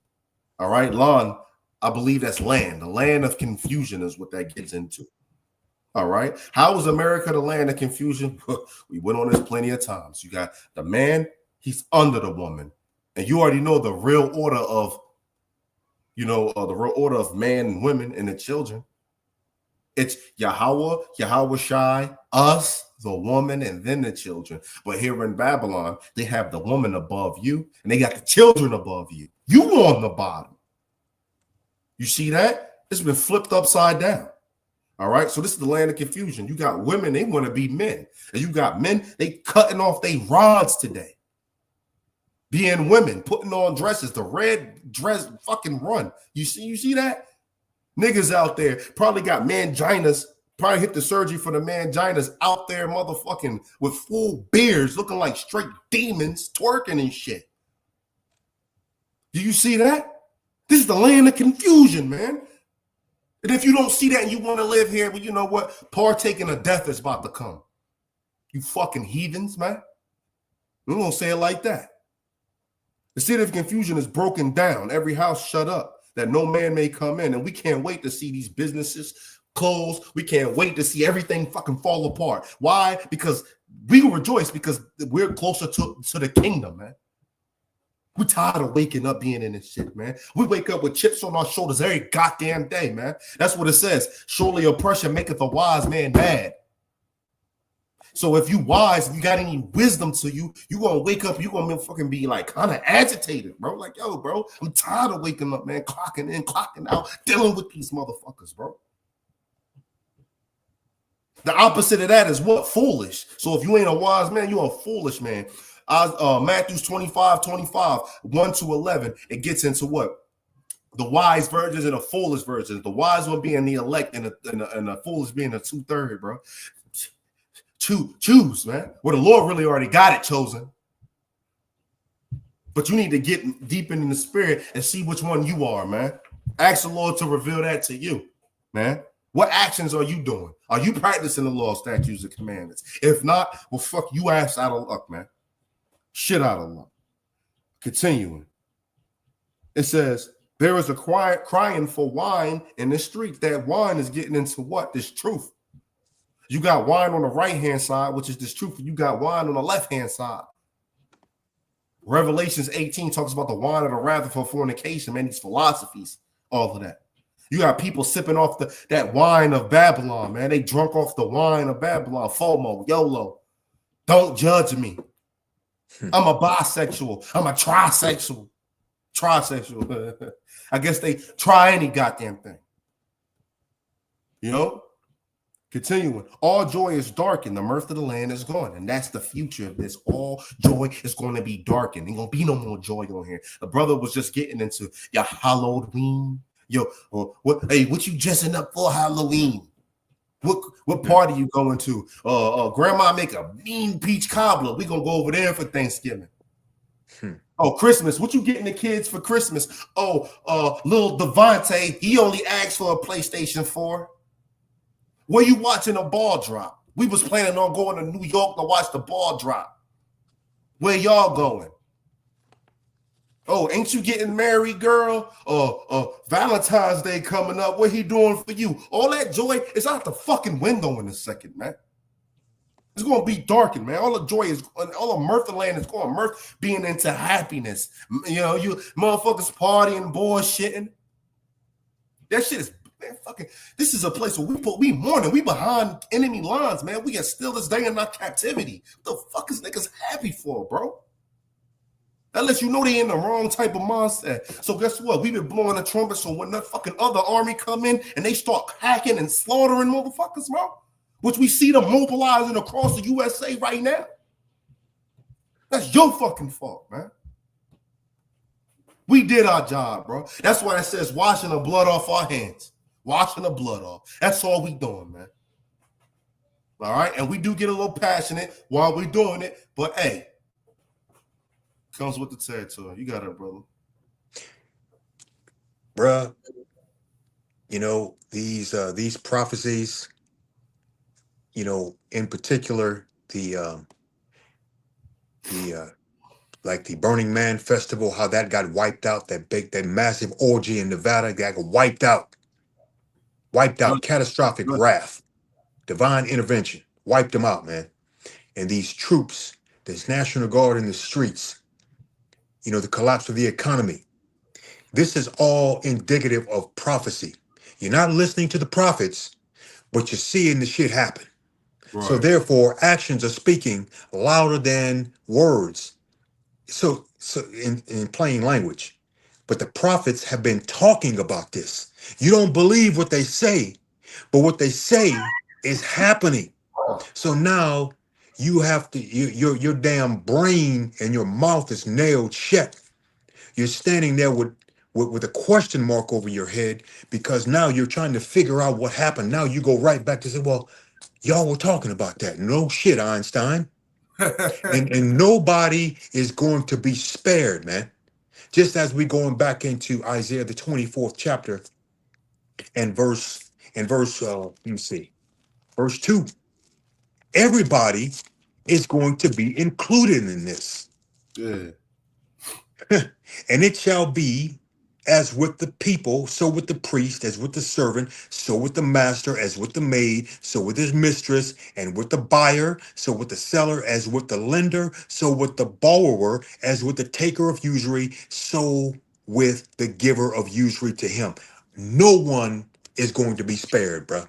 All right. Lan, I believe that's land. The land of confusion is what that gets into. All right. How is America the land of confusion? We went on this plenty of times. You got the man, he's under the woman. And you already know the real order of, the real order of man and women and the children. It's Yahweh Shai, us, the woman, and then the children. But here in Babylon, they have the woman above you, and they got the children above you. You on the bottom. You see that? It's been flipped upside down. All right. So this is the land of confusion. You got women, they want to be men. And you got men, they cutting off their rods today. Being women, putting on dresses, the red dress fucking run. You see that? Niggas out there probably got manginas, probably hit the surgery for the manginas out there, motherfucking with full beards, looking like straight demons, twerking and shit. Do you see that? This is the land of confusion, man. And if you don't see that and you want to live here, well, you know what? Partaking of death is about to come. You fucking heathens, man. We're going to say it like that. The city of confusion is broken down. Every house shut up, that no man may come in. And we can't wait to see these businesses close. We can't wait to see everything fucking fall apart. Why? Because we rejoice because we're closer to the kingdom, man. We're tired of waking up being in this shit, man. We wake up with chips on our shoulders every goddamn day, man. That's what it says. Surely oppression maketh a wise man mad. So if you wise, if you got any wisdom to you, you gonna wake up, you gonna fucking be like kind of agitated, bro. Like, yo, bro, I'm tired of waking up, man, clocking in, clocking out, dealing with these motherfuckers, bro. The opposite of that is what? Foolish. So if you ain't a wise man, you're a foolish man. Matthew 25, 1 to 11, it gets into what? The wise virgins and the foolish virgins. The wise one being the elect and the foolish being the 2/3, bro. Choose, man. Well, the Lord really already got it chosen. But you need to get deep in the spirit and see which one you are, man. Ask the Lord to reveal that to you, man. What actions are you doing? Are you practicing the law, statutes, and commandments? If not, well, fuck you ass out of luck, man. Shit out of luck. Continuing. It says, there is a crying for wine in the streets. That wine is getting into what? This truth. You got wine on the right-hand side, which is this truth. You got wine on the left-hand side. Revelations 18 talks about the wine of the wrath for fornication, man, these philosophies, all of that. You got people sipping off that wine of Babylon, man. They drunk off the wine of Babylon. FOMO, YOLO. Don't judge me. I'm a bisexual. I'm a trisexual. Trisexual. I guess they try any goddamn thing. You know? Continuing. All joy is darkened. The mirth of the land is gone. And that's the future of this. All joy is going to be darkened. Ain't going to be no more joy on here. The brother was just getting into your Halloween. Yo, what you dressing up for Halloween? What party you going to? Grandma make a mean peach cobbler. We gonna go over there for Thanksgiving. Oh, Christmas. What you getting the kids for Christmas? Oh, little Devontae, he only asked for a PlayStation 4. Where you watching a ball drop? We was planning on going to New York to watch the ball drop. Where y'all going? Oh, ain't you getting married, girl? Valentine's Day coming up. What he doing for you? All that joy is out the fucking window in a second, man. It's going to be darkened, man. All the joy is, all the mirth of land is going. Mirth being into happiness. You know, you motherfuckers partying, bullshitting. That shit is, man, fucking, this is a place where we mourning. We behind enemy lines, man. We are still this day in our captivity. What the fuck is niggas happy for, bro? That lets you know they in the wrong type of mindset. So guess what? We've been blowing the trumpet. So when that fucking other army come in and they start hacking and slaughtering motherfuckers, bro, which we see them mobilizing across the USA right now, that's your fucking fault, man. We did our job, bro. That's why it says washing the blood off our hands. Washing the blood off. That's all we doing, man. All right? And we do get a little passionate while we're doing it. But, hey, Comes with the territory. You got it, brother. Bruh, you know, these prophecies, you know, in particular, the like the Burning Man festival, how that got wiped out, that massive orgy in Nevada got wiped out, catastrophic wrath, divine intervention, wiped them out, man. And these troops, this National Guard in the streets, you know, the collapse of the economy. This is all indicative of prophecy. You're not listening to the prophets, but you're seeing the shit happen. Right. So therefore, actions are speaking louder than words. So in plain language. But the prophets have been talking about this. You don't believe what they say, but what they say is happening. So now you have to, your damn brain and your mouth is nailed shut. You're standing there with a question mark over your head because now you're trying to figure out what happened. Now you go right back to say, well, y'all were talking about that. No shit, Einstein. and nobody is going to be spared, man. Just as we're going back into Isaiah the 24th chapter and verse let me see, verse 2. Everybody is going to be included in this. Yeah. And it shall be as with the people, so with the priest, as with the servant, so with the master, as with the maid, so with his mistress, and with the buyer, so with the seller, as with the lender, so with the borrower, as with the taker of usury, so with the giver of usury to him. No one is going to be spared, bro.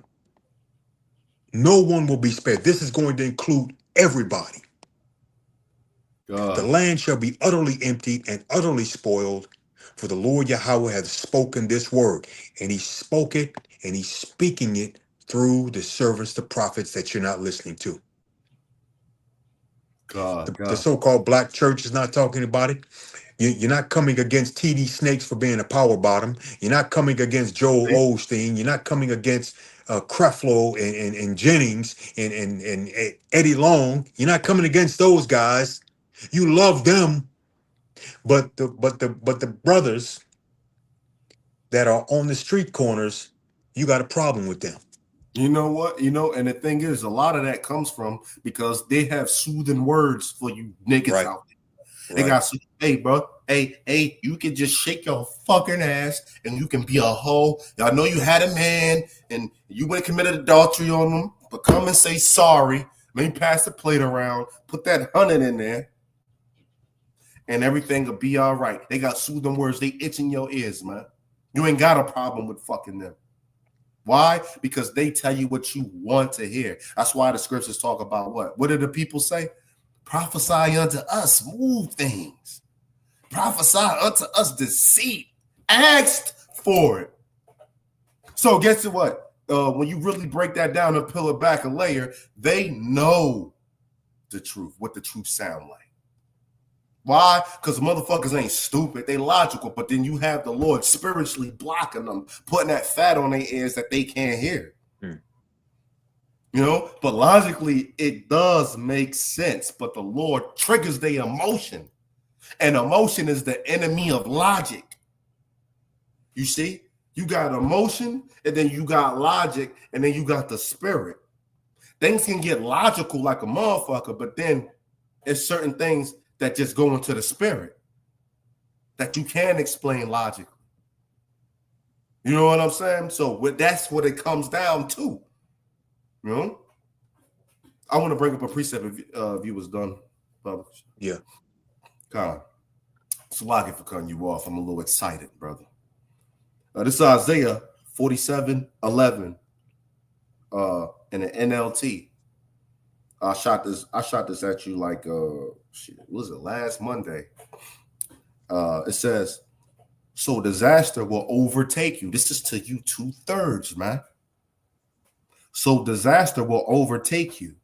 No one will be spared. This is going to include everybody. God. The land shall be utterly emptied and utterly spoiled, for the Lord Yahweh hath spoken this word. And he spoke it, and he's speaking it through the servants, the prophets that you're not listening to. God. The so-called black church is not talking about it. You're not coming against TD Snakes for being a power bottom. You're not coming against Joel Osteen. You're not coming against Creflo and Jennings and Eddie Long. You're not coming against those guys. You love them, but the brothers that are on the street corners, you got a problem with them. You know what? You know, and the thing is, a lot of that comes from because they have soothing words for you niggas out there. They got, hey, bro, hey, you can just shake your fucking ass and you can be a hoe. Y'all know you had a man and you went and committed adultery on them, but come and say sorry. Maybe pass the plate around, put that 100 in there, and everything will be all right. They got soothing words. They itching your ears, man. You ain't got a problem with fucking them. Why? Because they tell you what you want to hear. That's why the scriptures talk about what? What do the people say? Prophesy unto us smooth things. Prophesy unto us deceit. Asked for it. So guess what? When you really break that down and peel it back a layer, they know the truth, what the truth sound like. Why? Because motherfuckers ain't stupid. They logical, but then you have the Lord spiritually blocking them, putting that fat on their ears that they can't hear. You know, but logically, it does make sense, but the Lord triggers their emotion. And emotion is the enemy of logic. You see? You got emotion, and then you got logic, and then you got the spirit. Things can get logical like a motherfucker, but then it's certain things that just go into the spirit that you can explain logically. You know what I'm saying? So that's what it comes down to. You know? I want to bring up a precept if you was done. Yeah. God. It's lucky for cutting you off. I'm a little excited, brother. This is Isaiah 47:11 in the NLT. I shot this at you like was it last Monday? It says, so disaster will overtake you. This is to you 2/3, man. So disaster will overtake you,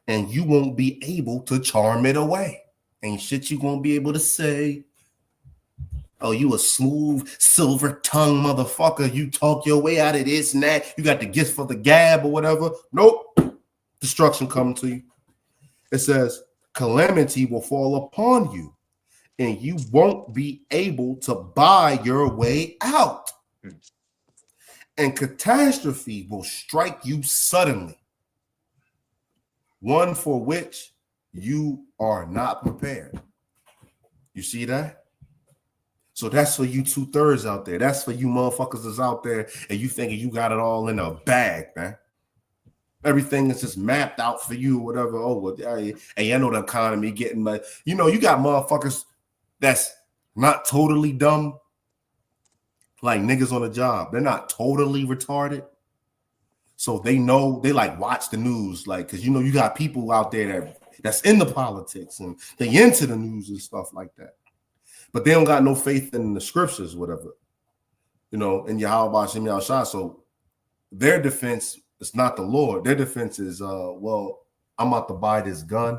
and you won't be able to charm it away. Ain't shit you won't be able to say. Oh, you a smooth, silver-tongued motherfucker. You talk your way out of this and that. You got the gift for the gab or whatever. Nope. Destruction coming to you. It says, calamity will fall upon you, and you won't be able to buy your way out. And catastrophe will strike you suddenly, one for which you are not prepared. You see that? So that's for you 2/3 out there. That's for you motherfuckers that's out there and you thinking you got it all in a bag, man. Everything is just mapped out for you, whatever. Oh, well, and I know the economy getting like, you know, you got motherfuckers that's not totally dumb, like niggas on a job. They're not totally retarded. So they know, they like watch the news, like, because you know, you got people out there that's into politics and they into the news and stuff like that. But they don't got no faith in the scriptures, whatever, you know, in Yahweh Shem Yahushua. So their defense is not the Lord. Their defense is, well, I'm about to buy this gun.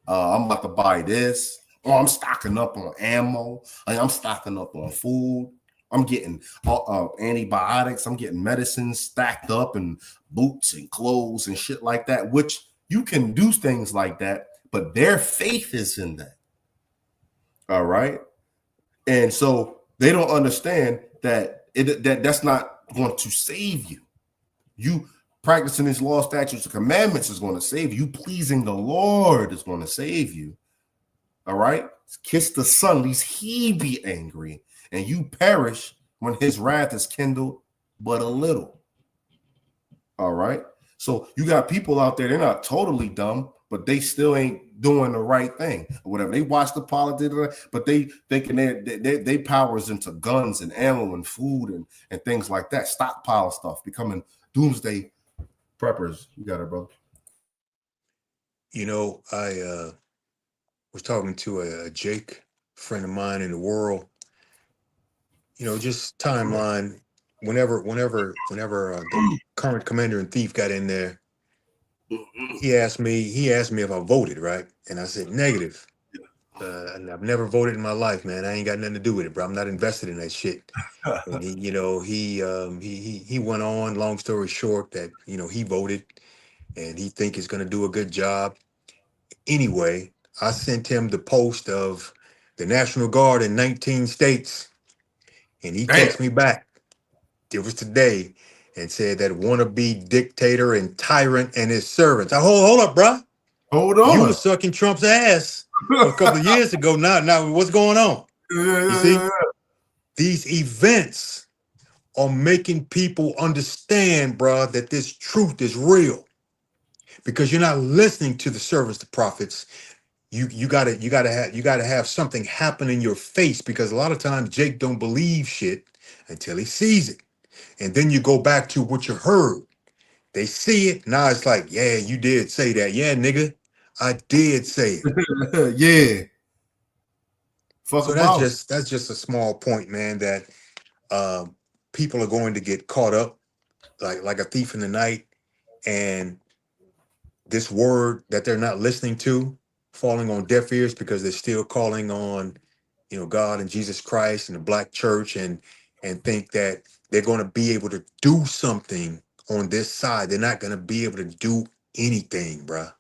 I'm about to buy this. Oh, I'm stocking up on ammo. I'm stocking up on food. I'm getting antibiotics. I'm getting medicines stacked up and boots and clothes and shit like that, which you can do things like that, but their faith is in that. All right. And so they don't understand that that's not going to save you. You practicing these law, statutes, and commandments is going to save you. You pleasing the Lord is going to save you. All right. Kiss the Son, lest he be angry, and you perish when his wrath is kindled but a little. All right. So you got people out there, they're not totally dumb, but they still ain't doing the right thing or whatever. They watch the politics, but they thinking they powers into guns and ammo and food and things like that, stockpile stuff, becoming doomsday preppers. You got it, bro. You know, I was talking to a Jake, friend of mine in the world. You know, just timeline. Whenever the current commander in chief got in there, he asked me if I voted, right? And I said negative. And I've never voted in my life, man. I ain't got nothing to do with it, bro. I'm not invested in that shit. And he, you know, he went on. Long story short, that you know he voted, and he think he's gonna do a good job. Anyway, I sent him the post of the National Guard in 19 states, and he Damn. texted me back. It was today, and said that wannabe dictator and tyrant and his servants. Hold up, bro. Hold You on. was sucking Trump's ass a couple of years ago. Now what's going on? You see, these events are making people understand, bro, that this truth is real. Because you're not listening to the servants, the prophets. You gotta have something happen in your face, because a lot of times Jake don't believe shit until he sees it. And then you go back to what you heard. They see it. Now it's like, yeah, you did say that. Yeah, nigga, I did say it. Yeah. Fuck So that's about just a small point, man, that people are going to get caught up like a thief in the night, and this word that they're not listening to falling on deaf ears, because they're still calling on, you know, God and Jesus Christ and the black church, and think that they're going to be able to do something on this side. They're not going to be able to do anything, bruh.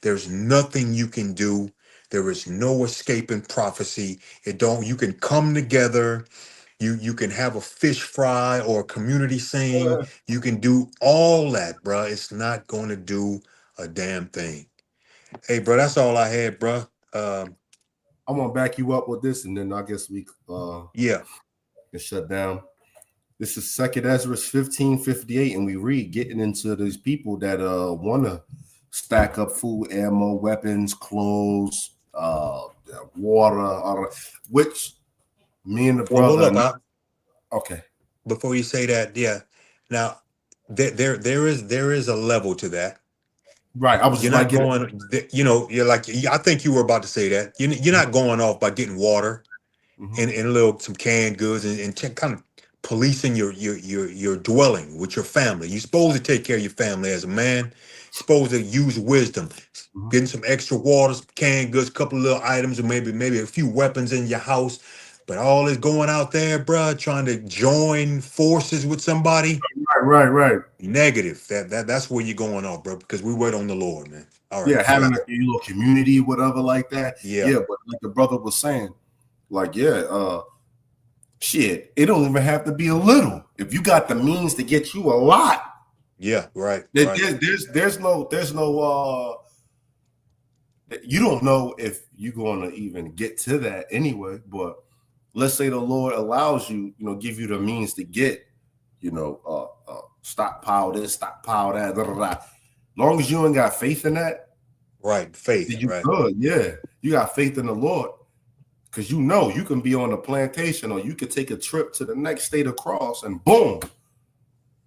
There's nothing you can do. There is no escaping prophecy. You can come together. You can have a fish fry or a community sing. it. You can do all that, bruh. It's not going to do a damn thing. Hey, bro, that's all I had, bro. I'm gonna back you up with this, and then I guess we Yeah. can shut down. This is Second Ezra 15:58, and we read, getting into these people that wanna stack up food, ammo, weapons, clothes, water, which me and the Well, hold brother. up. Okay. Before you say that, yeah. Now, there is a level to that. Right. I was You're just like not getting. going, you know, you're like, I think you were about to say that. You're not going off by getting water Mhm. and a little some canned goods, and kind of policing your dwelling with your family. You're supposed to take care of your family as a man. You're supposed to use wisdom, Mhm. getting some extra water, some canned goods, a couple of little items, or maybe a few weapons in your house. But all this going out there, bruh, trying to join forces with somebody, Right. negative. That's where you're going off, bro. Because we wait on the Lord, man. All right. Yeah, having a little community, whatever, like that. Yeah. Yeah, but like the brother was saying, like, yeah, shit, it don't even have to be a little. If you got the means to get you a lot, Yeah. Right. there- Right. there's no you don't know if you're going to even get to that anyway. But let's say the Lord allows you, give you the means to get, stockpile this, stockpile that, da, da, da. Long as you ain't got faith in that, Right. then Faith. you Right. good. Yeah, you got faith in the Lord, because you can be on a plantation, or you could take a trip to the next state across, and boom,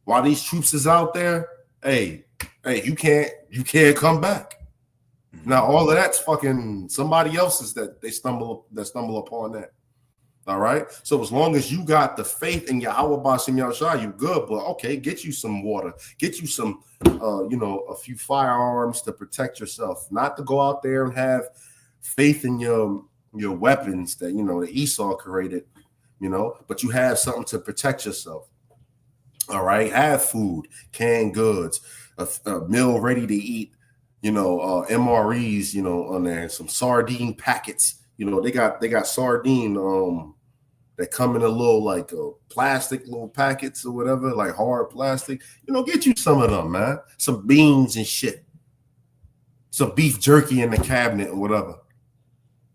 while these troops is out there, hey, you can't come back. Now all of that's fucking somebody else's that they stumble upon that. All right. So as long as you got the faith in Yahweh Bashim Yahshua, you good. But okay, get you some water, get you some a few firearms to protect yourself, not to go out there and have faith in your weapons that that Esau created, but you have something to protect yourself. All right, have food, canned goods, a meal ready to eat, MREs, on there, some sardine packets. They got sardine that come in a little like plastic little packets or whatever, like hard plastic. Get you some of them, man. Some beans and shit. Some beef jerky in the cabinet or whatever.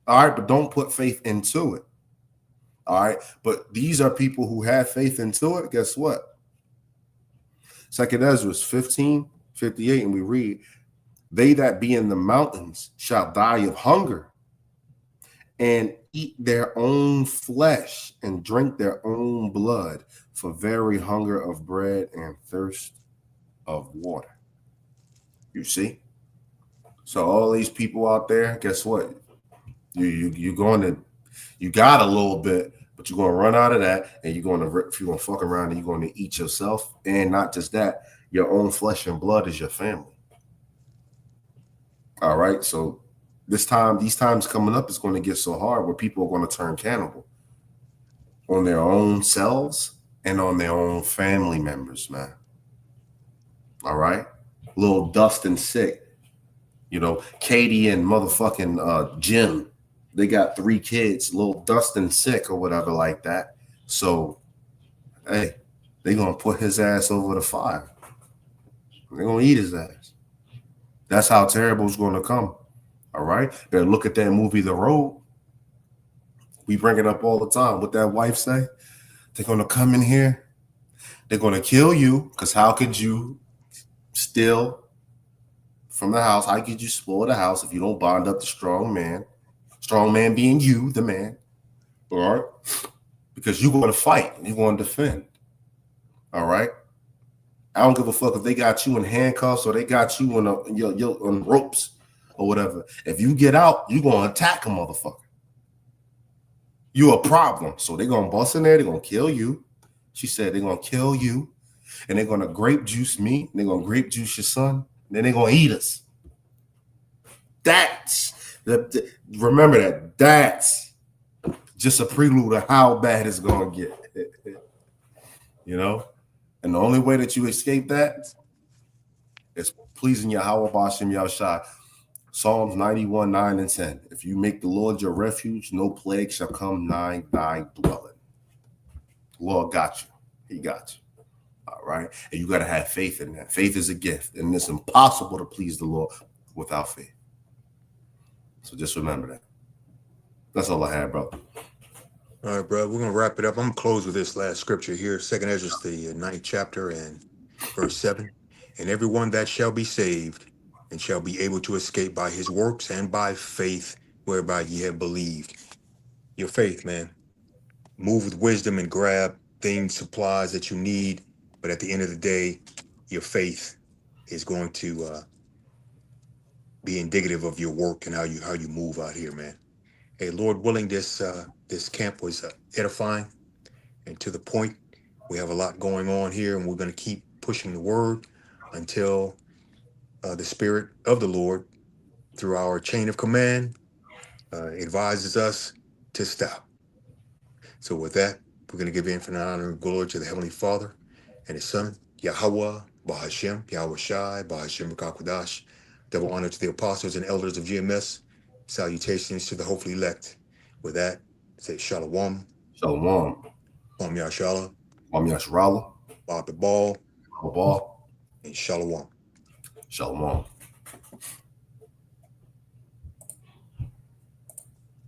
All right, but don't put faith into it. All right, but these are people who have faith into it. Guess what? 2 Ezra 15:58, and we read, "They that be in the mountains shall die of hunger, and eat their own flesh, and drink their own blood, for very hunger of bread and thirst of water." You see? So all these people out there, guess what? You got a little bit, but you're going to run out of that, and you're going to fuck around, and you're going to eat yourself, and not just that, your own flesh and blood is your family. All right, so these times coming up is going to get so hard where people are going to turn cannibal on their own selves and on their own family members, man. All right, little Dustin sick, Katie and motherfucking Jim. They got 3 kids, little Dustin sick or whatever like that. So, hey, they're going to put his ass over the fire. They're going to eat his ass. That's how terrible it's going to come. All right? Better look at that movie, The Road. We bring it up all the time. What that wife say? They're going to come in here. They're going to kill you, because how could you steal from the house? How could you spoil the house if you don't bond up the strong man? Strong man being you, the man, all right? Because you're going to fight, you're going to defend, all right? I don't give a fuck if they got you in handcuffs or they got you on ropes or whatever. If you get out, you're going to attack a motherfucker. You're a problem. So they're going to bust in there, they're going to kill you. She said they're going to kill you, and they're going to grape juice me, they're going to grape juice your son, and then they're going to eat us. Remember that's just a prelude of how bad it's going to get. And the only way that you escape that is pleasing Yahweh Bashim Yahushua. Psalms 91, 9 and 10. If you make the Lord your refuge, no plague shall come nigh thy dwelling. The Lord got you. He got you. All right. And you got to have faith in that. Faith is a gift, and it's impossible to please the Lord without faith. So just remember that. That's all I had, brother. All right, bro. We're going to wrap it up. I'm going to close with this last scripture here. 2 Ezra, the 9th chapter and verse 7. "And everyone that shall be saved and shall be able to escape by his works and by faith whereby ye have believed." Your faith, man. Move with wisdom and grab things, supplies that you need. But at the end of the day, your faith is going to be indicative of your work and how you move out here, man. Hey, Lord willing, this camp was edifying and to the point. We have a lot going on here, and we're going to keep pushing the word until the Spirit of the Lord, through our chain of command, advises us to stop. So with that, we're going to give infinite honor and glory to the Heavenly Father and His Son, Yahweh, Bahashem, Yahweh Shai, Bahashem Rakakwadash, Double honor to the apostles and elders of GMS. Salutations to the hopefully elect. With that, say Shalom, Shalom. Kwam Yashala, Kwam Yasharala. Bob the Ball, Ball. and Shalom. Shalom.